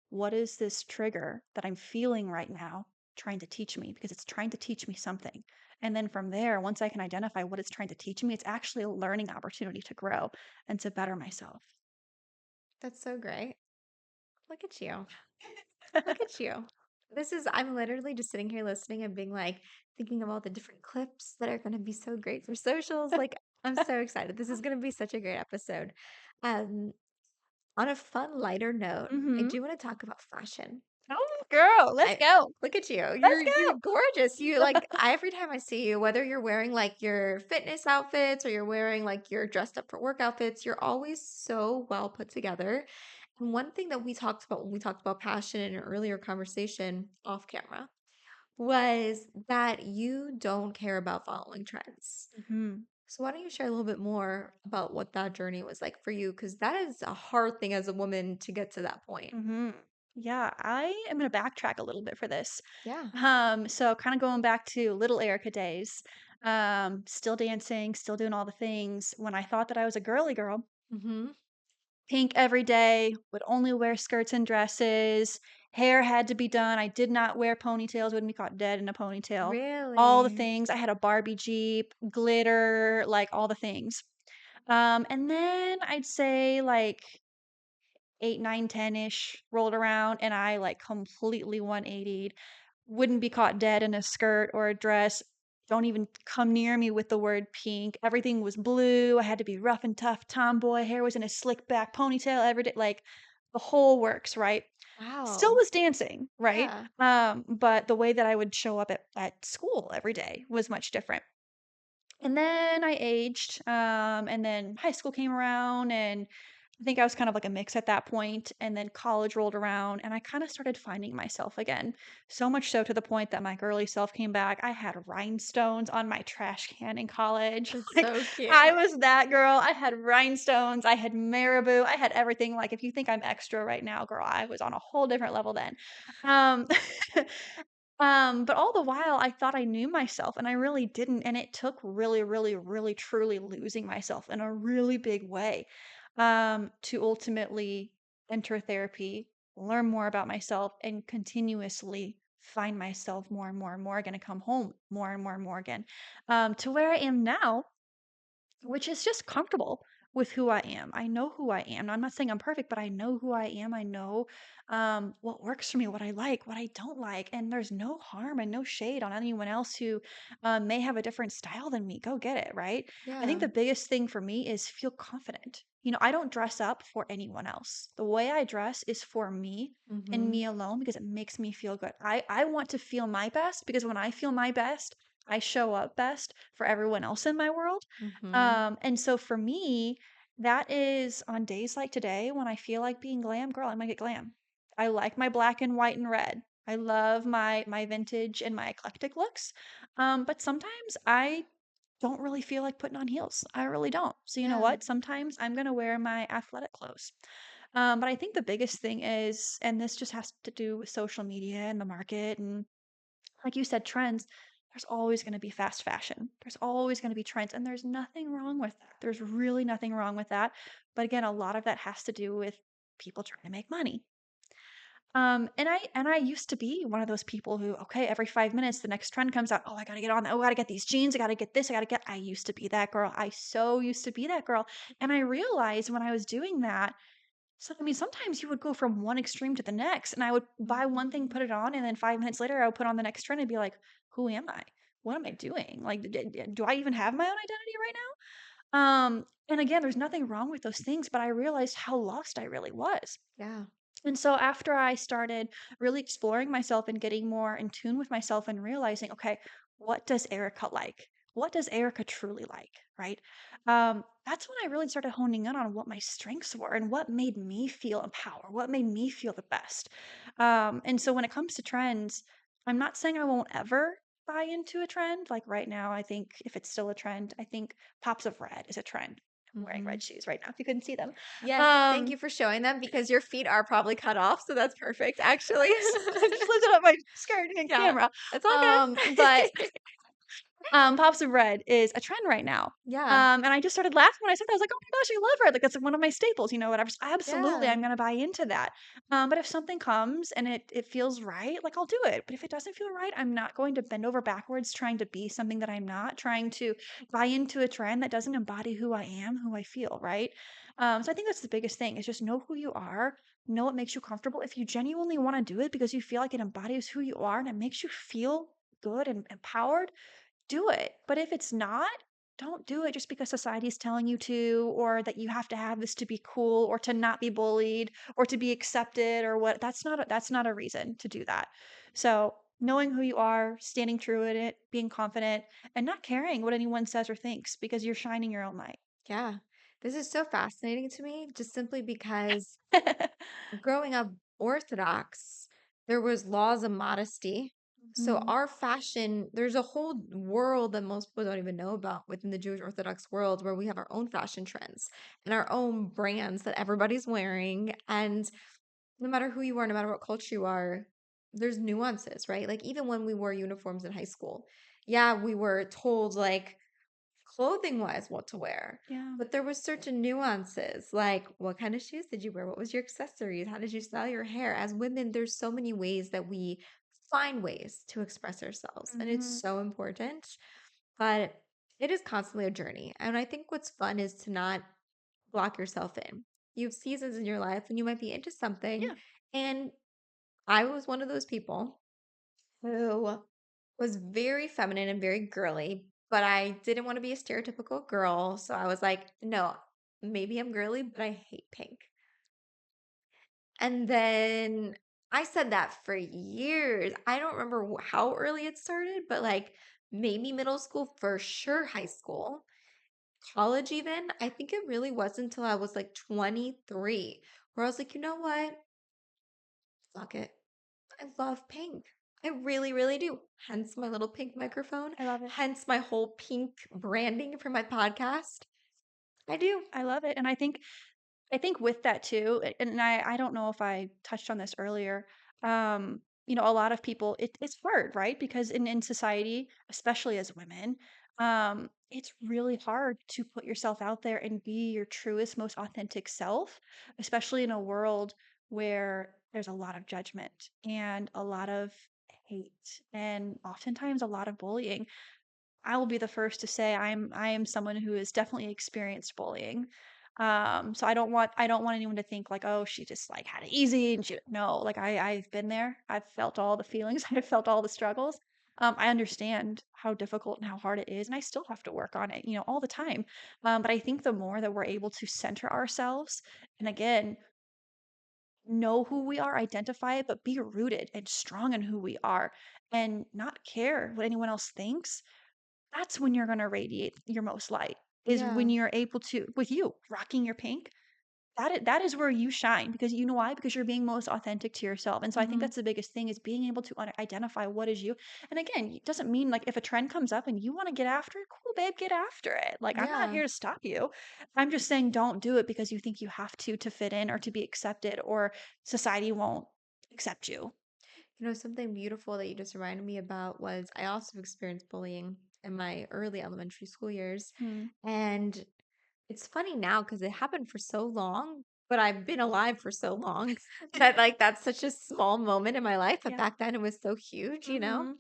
what is this trigger that I'm feeling right now trying to teach me? Because it's trying to teach me something. And then from there, once I can identify what it's trying to teach me, it's actually a learning opportunity to grow and to better myself. That's so great. Look at you. Look at you. I'm literally just sitting here listening and being like, thinking of all the different clips that are going to be so great for socials. Like, I'm so excited. This is going to be such a great episode. Um, on a fun, lighter note, I Hmm. do want to talk about fashion. Oh, girl, let's I go. look at you. Let's You're go. gorgeous. Every time I see you, whether you're wearing like your fitness outfits or you're wearing like your dressed up for work outfits, you're always so well put together. And one thing that we talked about when we talked about passion in an earlier conversation off camera was that you don't care about following trends. Hmm. So why don't you share a little bit more about what that journey was like for you? Because that is a hard thing as a woman to get to that point. Hmm. Yeah, I am going to backtrack a little bit for this. Yeah. So kind of going back to little Erica days, still dancing, still doing all the things. When I thought that I was a girly girl, Mm-hmm. pink every day, would only wear skirts and dresses. Hair had to be done. I did not wear ponytails, wouldn't be caught dead in a ponytail. All the Really? things. I had a Barbie Jeep, glitter, like all the things. And then I'd say like 8, 9, 10-ish rolled around and I like completely 180'd. Wouldn't be caught dead in a skirt or a dress. Don't even come near me with the word pink. Everything was blue. I had to be rough and tough tomboy. Hair was in a slick back ponytail every day. Like the whole works, right? Still Wow. was dancing, right? Yeah. But the way that I would show up at school every day was much different. And then I aged, and then high school came around, and I think I was kind of like a mix at that point, and then college rolled around, and I kind of started finding myself again. So much so to the point that my girly self came back. I had rhinestones on my trash can in college. That's Like so cute. I was that girl. I had rhinestones, I had marabou, I had everything. Like if you think I'm extra right now, girl, I was on a whole different level then. Um but all the while, I thought I knew myself, and I really didn't. And it took really, really, really, truly losing myself in a really big way to ultimately enter therapy, learn more about myself, and continuously find myself more and more and more again, and come home more and more and more again to where I am now, which is just comfortable with who I am. I know who I am. I'm not saying I'm perfect, but I know who I am. I know what works for me, what I like, what I don't like. And there's no harm and no shade on anyone else who may have a different style than me. Go get it, right? I think Yeah. the biggest thing for me is feel confident. I don't dress up for anyone else. The way I dress is for me and Mm-hmm. me alone because it makes me feel good. I want to feel my best because when I feel my best, I show up best for everyone else in my world. Mm-hmm. And so for me, that is on days like today when I feel like being glam, girl, I'm gonna get glam. I like my black and white and red. I love my vintage and my eclectic looks. But sometimes I don't really feel like putting on heels. I really don't. So you know Yeah. what? Sometimes I'm gonna wear my athletic clothes. But I think the biggest thing is, and this just has to do with social media and the market and like you said, trends, there's always going to be fast fashion. There's always going to be trends, and there's nothing wrong with that. There's really nothing wrong with that. But again, a lot of that has to do with people trying to make money. And I used to be one of those people who, okay, every 5 minutes the next trend comes out. Oh, I gotta get on that. Oh, I gotta get these jeans. I gotta get this. I gotta get. I used to be that girl. I so used to be that girl. And I realized when I was doing that, so, I mean, sometimes you would go from one extreme to the next, and I would buy one thing, Mm-hmm. put it on, and then 5 minutes later, I would put on the next trend and be like, "Who am I? What am I doing? Like, do I even have my own identity right now?" And again, there's nothing wrong with those things, but I realized how lost I really was. Yeah. And so after I started really exploring myself and getting more in tune with myself and realizing, okay, what does Erica like? What does Erica truly like? Right? that's when I really started honing in on what my strengths were and what made me feel empowered, what made me feel the best. And so when it comes to trends, I'm not saying I won't ever buy into a trend. Like right now, I think if it's still a trend, I think pops of red is a trend. I'm wearing Mhm. red shoes right now, if you couldn't see them. Yes, thank Um, you for showing them because your feet are probably cut off, so that's perfect, actually. I just lifted up my skirt and Yeah, camera. it's all But good. Pops of Red is a trend right now. Yeah, And I just started laughing when I said that. I was like, "Oh my gosh, I love red. Like that's one of my staples, whatever." So absolutely, yeah, I'm gonna buy into that. But if something comes and it feels right, like I'll do it. But if it doesn't feel right, I'm not going to bend over backwards trying to be something that I'm not, trying to buy into a trend that doesn't embody who I am, who I feel, right? So I think that's the biggest thing is just know who you are, know what makes you comfortable. If you genuinely want to do it because you feel like it embodies who you are and it makes you feel good and empowered, do it. But if it's not, don't do it just because society is telling you to, or that you have to have this to be cool, or to not be bullied, or to be accepted, or what. That's not a reason to do that. So knowing who you are, standing true in it, being confident, and not caring what anyone says or thinks because you're shining your own light. yeah. This is so fascinating to me just simply because growing up Orthodox, there was laws of modesty. So Mhm. our fashion, there's a whole world that most people don't even know about within the Jewish Orthodox world where we have our own fashion trends and our own brands that everybody's wearing. And no matter who you are, no matter what culture you are, there's nuances, right? Like even when we wore uniforms in high school, yeah, we were told like clothing wise what to wear. Yeah. But there was certain nuances, like what kind of shoes did you wear? What was your accessories? How did you style your hair? As women, there's so many ways that we find ways to express ourselves, and it's Mhm. so important. But it is constantly a journey. And I think what's fun is to not block yourself in. You have seasons in your life and you might be into something. Yeah. And I was one of those people who was very feminine and very girly, but I didn't want to be a stereotypical girl. So I was like, no, maybe I'm girly, but I hate pink. And then I said that for years. I don't remember how early it started, but like maybe middle school, for sure, high school, college, even. I think it really wasn't until I was like 23 where I was like, you know what? Fuck it. I love pink. I really, really do. Hence my little pink microphone. I love it. Hence my whole pink branding for my podcast. I do. I love it. And I think with that too, and I don't know if I touched on this earlier. A lot of people, it's hard, right? Because in society, especially as women, it's really hard to put yourself out there and be your truest, most authentic self, especially in a world where there's a lot of judgment and a lot of hate and oftentimes a lot of bullying. I will be the first to say I am someone who has definitely experienced bullying. So I don't want anyone to think like, oh, she just like had it easy and she no, like I've been there. I've felt all the feelings. I've felt all the struggles. I understand how difficult and how hard it is, and I still have to work on it, all the time. But I think the more that we're able to center ourselves, and again, know who we are, identify it, but be rooted and strong in who we are, and not care what anyone else thinks, that's when you're gonna radiate your most light, is when Yeah. you're able to with you rocking your pink, that is where you shine because you know why? Because you're being most authentic to yourself, and so I think Hmm. that's the biggest thing is being able to identify what is you, and again, it doesn't mean, like, if a trend comes up and you wanna get after it, cool, babe, get after it, like, I'm not Yeah. here to stop you. I'm just saying don't do it because you think you have to fit in or to be accepted or society won't accept you. Something beautiful that you just reminded me about was I also experienced bullying in my early elementary school years. Mm, And it's funny now because it happened for so long, but I've been alive for so long that like that's such a small moment in my life. But yeah. back then it was so huge. Mhm.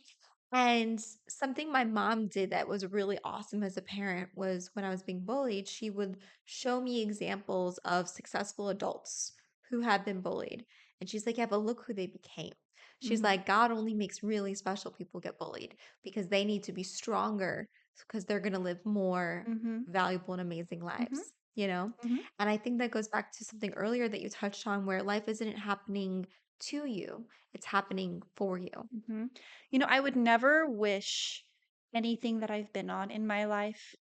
And something my mom did that was really awesome as a parent was when I was being bullied, she would show me examples of successful adults who had been bullied. And she's like, yeah, but look who they became. She's Mhm. like, God only makes really special people get bullied because they need to be stronger because they're going to live more Mhm. valuable and amazing Mhm. lives? Mhm. And I think that goes back to something earlier that you touched on where life isn't happening to you, it's happening for you. Mhm. I would never wish anything that I've been on in my life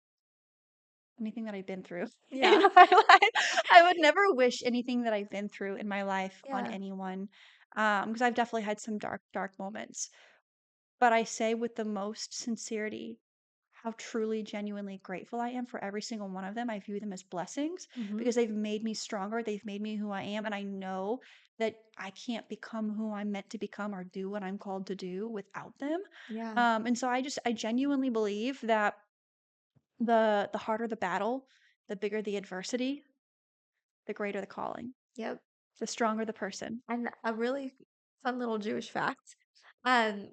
Anything that I've been through in Yeah. my life. I would never wish anything that I've been through in my life on Yeah. anyone, because I've definitely had some dark, dark moments. But I say with the most sincerity how truly, genuinely grateful I am for every single one of them. I view them as blessings Mhm. because they've made me stronger. They've made me who I am. And I know that I can't become who I'm meant to become or do what I'm called to do without them. Yeah. And so I genuinely believe that the harder the battle, the bigger the adversity, the greater the calling, Yep. the stronger the person. And a really fun little Jewish fact.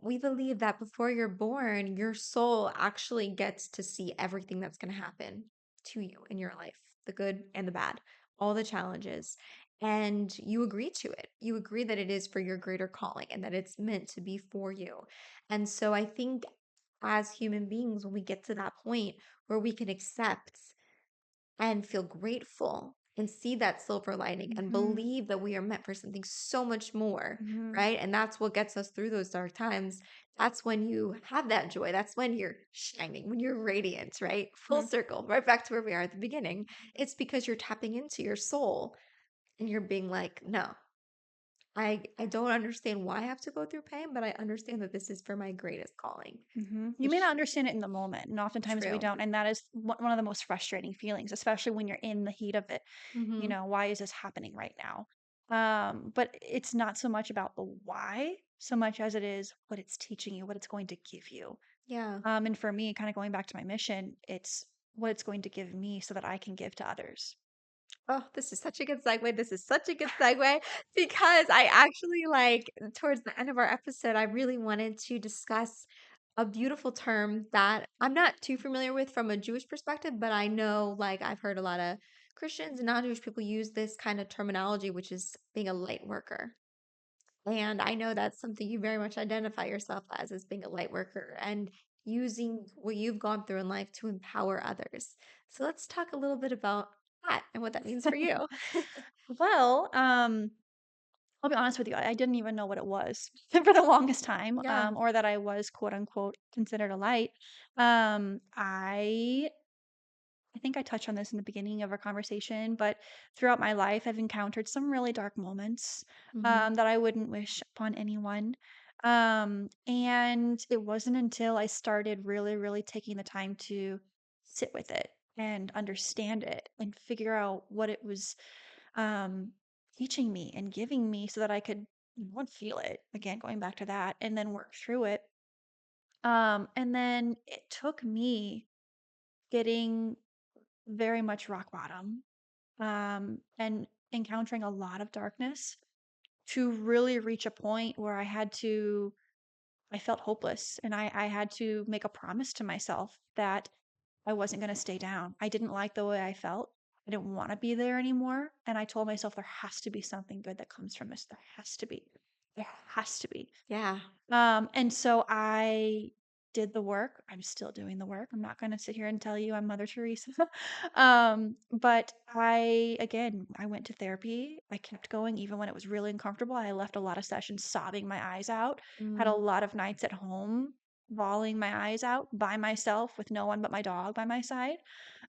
We believe that before you're born, your soul actually gets to see everything that's going to happen to you in your life, the good and the bad, all the challenges. And you agree to it. You agree that it is for your greater calling and that it's meant to be for you. And so I think as human beings, when we get to that point where we can accept and feel grateful and see that silver lining and Mhm, believe that we are meant for something so much more, mhm, right? And that's what gets us through those dark times. That's when you have that joy. That's when you're shining, when you're radiant, right? Full mhm, circle, right back to where we are at the beginning. It's because you're tapping into your soul and you're being like, no, I don't understand why I have to go through pain, but I understand that this is for my greatest calling, mhm. You may which not understand it in the moment, and oftentimes we true. don't, and that is one of the most frustrating feelings, especially when you're in the heat of it. Hmm. Why is this happening right now? But it's not so much about the why, so much as it is what it's teaching you, what it's going to give you. Yeah. And for me, kind of going back to my mission, it's what it's going to give me so that I can give to others. Oh, this is such a good segue. This is such a good segue because I actually like towards the end of our episode, I really wanted to discuss a beautiful term that I'm not too familiar with from a Jewish perspective, but I know like I've heard a lot of Christians and non-Jewish people use this kind of terminology, which is being a light worker. And I know that's something you very much identify yourself as being a light worker and using what you've gone through in life to empower others. So let's talk a little bit about that and what that means for you. Well, I'll be honest with you, I didn't even know what it was for the longest time, Yeah. or that I was quote unquote considered a light. I think I touched on this in the beginning of our conversation, but throughout my life, I've encountered some really dark moments Mhm. that I wouldn't wish upon anyone. And it wasn't until I started really, really taking the time to sit with it and understand it and figure out what it was um, teaching me and giving me so that I could one feel it again, going back to that, and then work through it. And then it took me getting very much rock bottom, and encountering a lot of darkness to really reach a point where I felt hopeless and I had to make a promise to myself that I wasn't going to stay down. I didn't like the way I felt. I didn't want to be there anymore. And I told myself there has to be something good that comes from this. There has to be. There has to be. Yeah. And so I did the work. I'm still doing the work. I'm not going to sit here and tell you I'm Mother Teresa. But I went to therapy. I kept going even when it was really uncomfortable. I left a lot of sessions sobbing my eyes out, had a Mm. lot of nights at home bawling my eyes out by myself with no one but my dog by my side.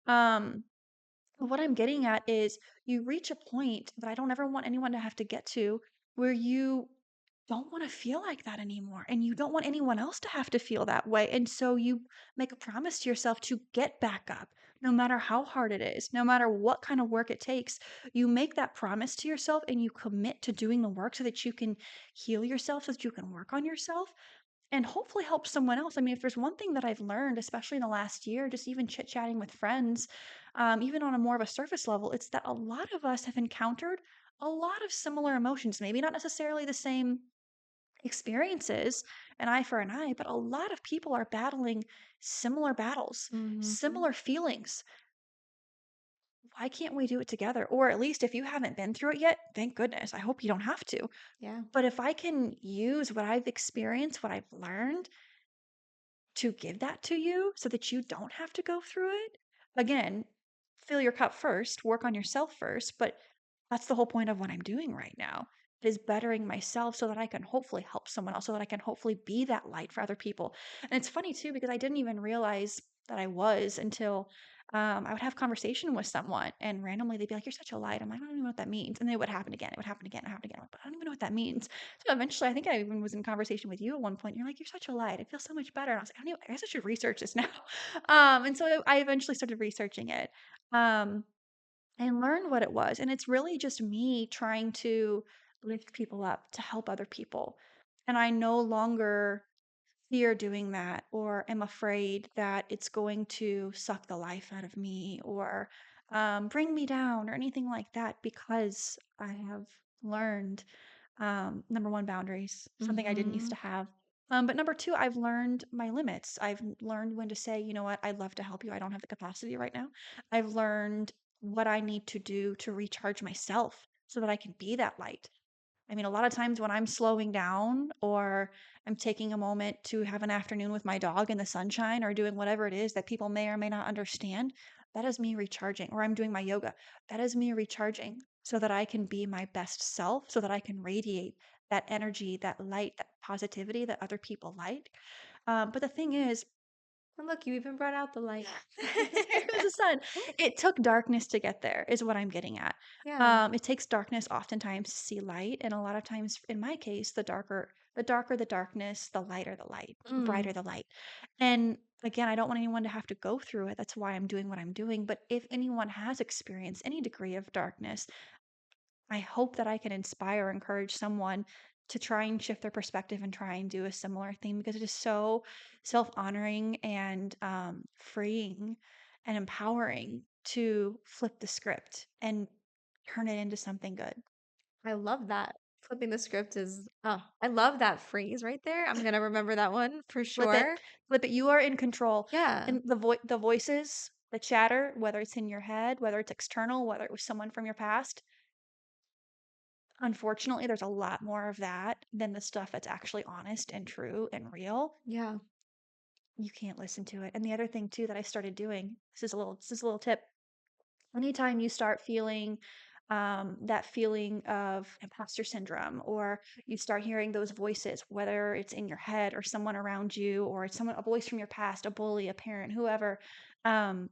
Um, what I'm getting at is you reach a point that I don't ever want anyone to have to get to where you don't want to feel like that anymore and you don't want anyone else to have to feel that way. And so you make a promise to yourself to get back up no matter how hard it is, no matter what kind of work it takes. You make that promise to yourself and you commit to doing the work so that you can heal yourself, so that you can work on yourself and hopefully help someone else. I mean, if there's one thing that I've learned, especially in the last year, just even chit chatting with friends, even on a more of a surface level, it's that a lot of us have encountered a lot of similar emotions, maybe not necessarily the same experiences, an eye for an eye, but a lot of people are battling similar battles, Mhm. similar feelings. Why can't we do it together? Or at least if you haven't been through it yet, thank goodness. I hope you don't have to. Yeah. But if I can use what I've experienced, what I've learned, to give that to you so that you don't have to go through it. Again, fill your cup first, work on yourself first, but that's the whole point of what I'm doing right now is bettering myself so that I can hopefully help someone else, so that I can hopefully be that light for other people. And it's funny too, because I didn't even realize that I was until I would have conversation with someone and randomly they'd be like, "You're such a light." I'm like, "I don't even know what that means." And then it would happen again. It would happen again. It happened again. But I don't even know what that means. So eventually, I think I even was in conversation with you at one point. You're like, "You're such a light. It feels so much better." And I was like, I guess I should research this now." And so I eventually started researching it. Um, and learned what it was. And it's really just me trying to lift people up to help other people. And I no longer fear doing that or am afraid that it's going to suck the life out of me or bring me down or anything like that because I have learned number one, boundaries, something I didn't used to Mhm. have. But number two, I've learned my limits. I've learned when to say, you know what, I'd love to help you. I don't have the capacity right now. I've learned what I need to do to recharge myself so that I can be that light. I mean, a lot of times when I'm slowing down or I'm taking a moment to have an afternoon with my dog in the sunshine or doing whatever it is that people may or may not understand, that is me recharging. Or I'm doing my yoga, that is me recharging so that I can be my best self, so that I can radiate that energy, that light, that positivity that other people like. But the thing is, And look, you even brought out the light. it was the sun. It took darkness to get there, is what I'm getting at. Yeah. It takes darkness oftentimes to see light, and a lot of times, in my case, the darker the darkness, the light, the brighter Mm. the light. And again, I don't want anyone to have to go through it. That's why I'm doing what I'm doing. But if anyone has experienced any degree of darkness, I hope that I can inspire or encourage someone to try and shift their perspective and try and do a similar thing because it is so self-honoring and freeing and empowering to flip the script and turn it into something good. I love that. Flipping the script is oh, I love that phrase right there. I'm gonna remember that one for Flip it, sure. flip it. You are in control, Yeah. and the voices, the chatter, whether it's in your head, whether it's external, whether it was someone from your past. Unfortunately, there's a lot more of that than the stuff that's actually honest and true and real. Yeah. You can't listen to it. And the other thing too that I started doing, this is a little tip. Anytime you start feeling that feeling of imposter syndrome, or you start hearing those voices, whether it's in your head or someone around you, or it's someone, a voice from your past, a bully, a parent, whoever, um,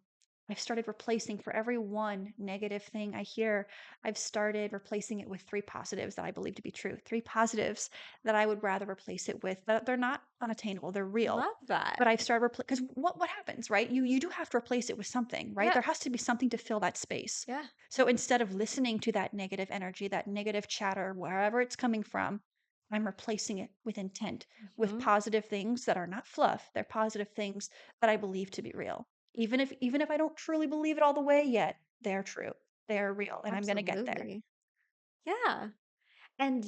I've started replacing for every one negative thing I hear, I've started replacing it with three positives that I believe to be true. Three positives that I would rather replace it with. That they're not unattainable, they're real. Love that. But I've started because what happens, right? You do have to replace it with something, right? Yeah. There has to be something to fill that space. Yeah. So instead of listening to that negative energy, that negative chatter, wherever it's coming from, I'm replacing it with intent, with Mhm. positive things that are not fluff. They're positive things that I believe to be real. Even if I don't truly believe it all the way yet, they're true. They're real, and I'm gonna get there. Absolutely. Yeah. And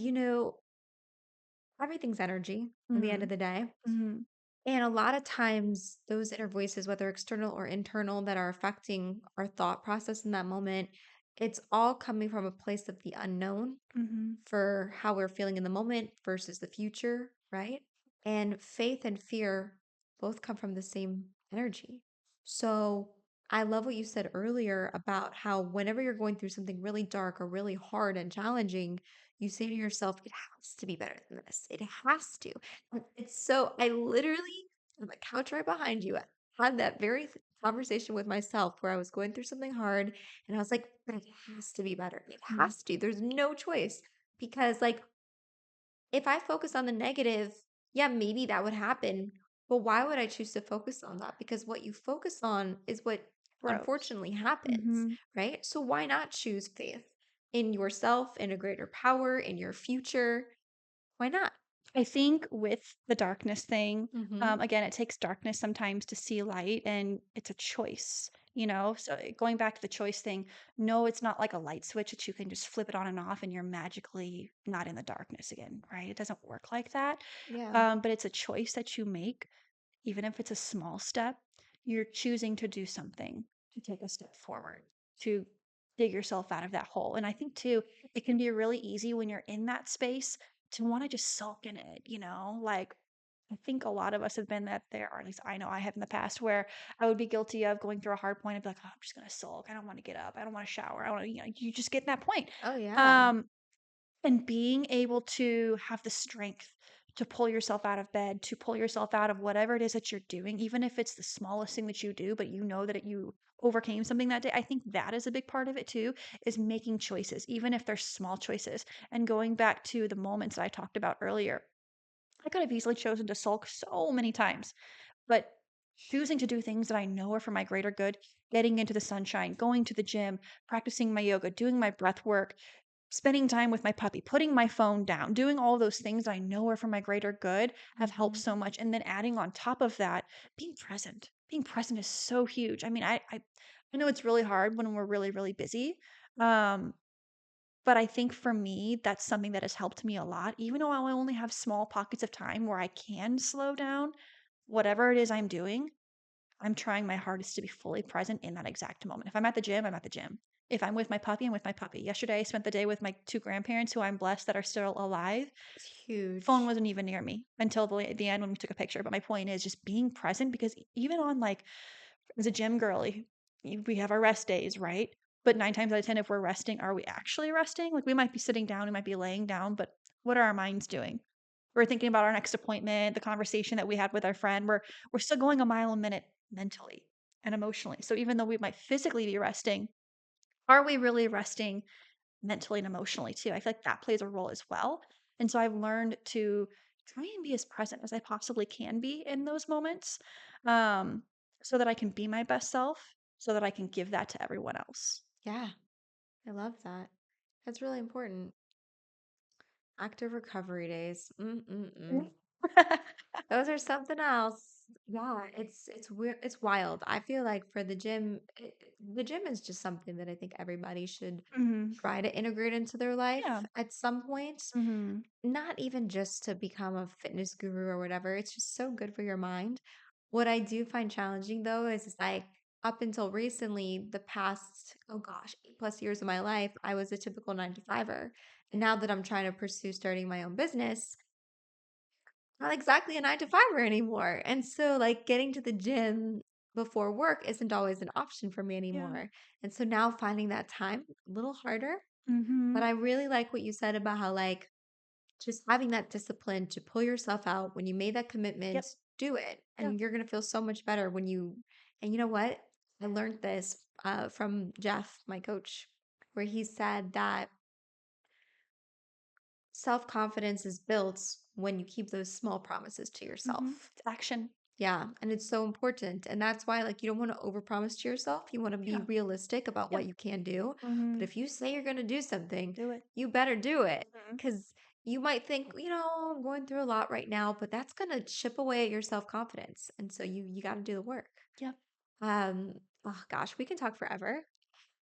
everything's energy at the end of Mhm. the day. Mhm. And a lot of times, those inner voices, whether external or internal, that are affecting our thought process in that moment, it's all coming from a place of the unknown Mhm. for how we're feeling in the moment versus the future, right? And faith and fear both come from the same energy. So I love what you said earlier about how whenever you're going through something really dark or really hard and challenging, you say to yourself, it has to be better than this. It has to. And it's so, I literally, on the couch right behind you, had that very conversation with myself where I was going through something hard and I was like, but it has to be better. It Mhm. has to. There's no choice. Because, like, if I focus on the negative, yeah, maybe that would happen. But why would I choose to focus on that? Because what you focus on is what Grows. unfortunately happens, Mhm. right? So why not choose faith in yourself, in a greater power, in your future? Why not? I think with the darkness thing, Mm-hmm. again, it takes darkness sometimes to see light, and it's a choice, you know? So going back to the choice thing, no, it's not like a light switch that you can just flip it on and off and you're magically not in the darkness again, right? It doesn't work like that. Yeah, But it's a choice that you make, even if it's a small step, you're choosing to do something, to take a step forward, to dig yourself out of that hole. And I think too, it can be really easy when you're in that space to want to just sulk in it, you know? Like I think a lot of us have been that there, or at least I know I have in the past, where I would be guilty of going through a hard point and be like, oh, I'm just gonna sulk. I don't want to get up. I don't want to shower. I want to, you just get in that point. oh yeah. Um, and being able to have the strength to pull yourself out of bed, to pull yourself out of whatever it is that you're doing, even if it's the smallest thing that you do, but you know that you overcame something that day. I think that is a big part of it too, is making choices, even if they're small choices. And going back to the moments that I talked about earlier, I could have easily chosen to sulk so many times, but choosing to do things that I know are for my greater good, getting into the sunshine, going to the gym, practicing my yoga, doing my breath work, spending time with my puppy, putting my phone down, doing all those things I know are for my greater good have helped Mhm. so much. And then adding on top of that, being present. Being present is so huge. I mean, I know it's really hard when we're really, really busy. Um, but I think for me, that's something that has helped me a lot. Even though I only have small pockets of time where I can slow down, whatever it is I'm doing, I'm trying my hardest to be fully present in that exact moment. If I'm at the gym, I'm at the gym. If I'm with my puppy, I'm with my puppy. Yesterday, I spent the day with my two grandparents who I'm blessed that are still alive. It's Phone huge. wasn't even near me until the end when we took a picture. But my point is just being present because even on like as a gym girly, we have our rest days, right? But 9 times out of 10, if we're resting, are we actually resting? Like we might be sitting down, we might be laying down, but what are our minds doing? We're thinking about our next appointment, the conversation that we had with our friend. We're still going a mile a minute mentally and emotionally. So even though we might physically be resting, are we really resting mentally and emotionally too? I feel like that plays a role as well. And so I've learned to try and be as present as I possibly can be in those moments, um, so that I can be my best self, so that I can give that to everyone else. Yeah, I love that. That's really important. Active recovery days. Mm-mm-mm. Those are something else. Yeah, it's weird. It's wild. I feel like for the gym, the gym is just something that I think everybody should Hmm. try to integrate into their Yeah. life at some point. Hmm. Not even just to become a fitness guru or whatever. It's just so good for your mind. What I do find challenging though is like up until recently, the past, oh gosh, 8+ years of my life, I was a typical 9 to 5er. And now that I'm trying to pursue starting my own business, not exactly a 9 to 5er anymore. And so like getting to the gym before work isn't always an option for me Yeah. anymore. And so now finding that time a little harder. Hmm. But I really like what you said about how like just having that discipline to pull yourself out when you made that commitment, Yep. do it. Yeah. And you're going to feel so much better when you, and you know what? I learned this from Jeff, my coach, where he said that self confidence is built when you keep those small promises to yourself. It's action. Yeah, and it's so important. And that's why like you don't want to overpromise to yourself. You want to be Yeah. realistic about Yeah. what you can do. But Hmm. if you say you're going to do something, Do it. you better do it Hmm. cuz you might think, I'm going through a lot right now, but that's going to chip away at your self-confidence. And so you got to do the work. Yep. Oh gosh, we can talk forever.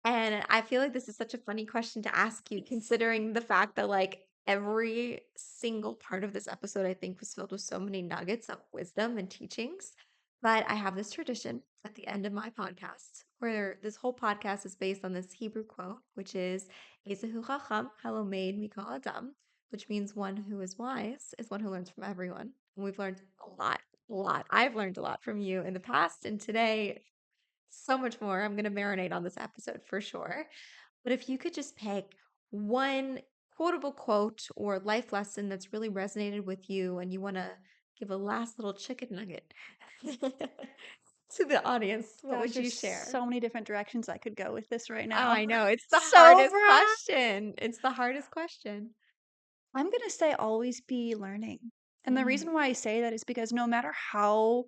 And I feel like this is such a funny question to ask you, considering the fact that, like, every single part of this episode, I think, was filled with so many nuggets of wisdom and teachings. But I have this tradition at the end of my podcast, where this whole podcast is based on this Hebrew quote, which is, Ezehu Chacham, Halo made Mikol Adam, which means one who is wise is one who learns from everyone. And we've learned a lot, a lot. I've learned a lot from you in the past, and today so much more. I'm going to marinate on this episode for sure. But if you could just pick one quotable quote or life lesson that's really resonated with you and you want to give a last little chicken nugget to the audience, what Gosh, would there's you share? so many different directions I could go with this right Oh, now. I know. It's the So hardest broad. question. It's the hardest question. I'm gonna say always be learning. And the Mm, reason why I say that is because no matter how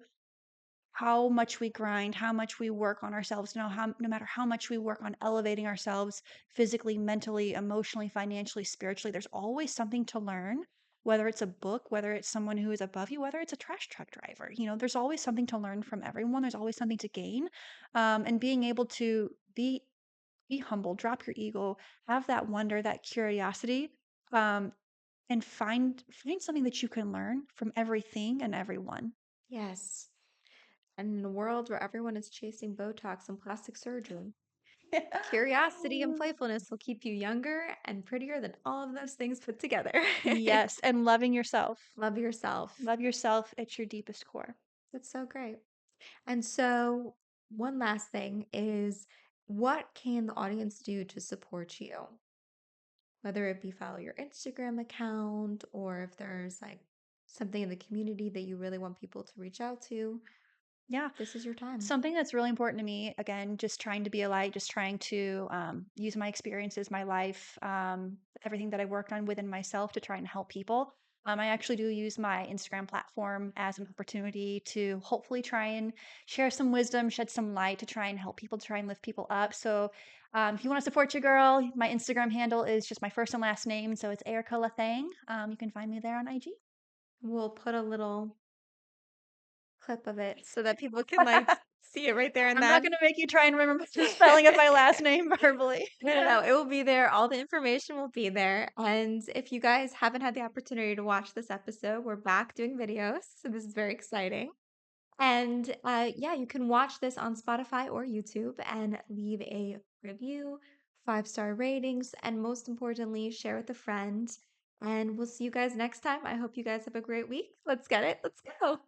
much we grind, how much we work on ourselves, no matter how much we work on elevating ourselves physically, mentally, emotionally, financially, spiritually, there's always something to learn. Whether it's a book, whether it's someone who is above you, whether it's a trash truck driver, there's always something to learn from everyone. There's always something to gain, and being able to be humble, drop your ego, have that wonder, that curiosity, um, and find something that you can learn from everything and everyone. yes. And in a world where everyone is chasing Botox and plastic surgery, curiosity and playfulness will keep you younger and prettier than all of those things put together. Yes, and loving yourself. Love yourself. Love yourself at your deepest core. That's so great. And so, one last thing is what can the audience do to support you? Whether it be follow your Instagram account or if there's like something in the community that you really want people to reach out to, Yeah. this is your time. Something that's really important to me, again, just trying to be a light, just trying to use my experiences, my life, everything that I worked on within myself to try and help people. I actually do use my Instagram platform as an opportunity to hopefully try and share some wisdom, shed some light to try and help people, try and lift people up. So if you want to support your girl, my Instagram handle is just my first and last name. So it's Erica Lathangue. You can find me there on IG. We'll put a little clip of it so that people can like see it right there and I'm not then. going to make you try and remember the spelling of my last name verbally. No, it will be there. All the information will be there. And if you guys haven't had the opportunity to watch this episode, we're back doing videos. So this is very exciting. And yeah, you can watch this on Spotify or YouTube and leave a review, 5-star ratings, and most importantly, share with a friend. And we'll see you guys next time. I hope you guys have a great week. Let's get it. Let's go.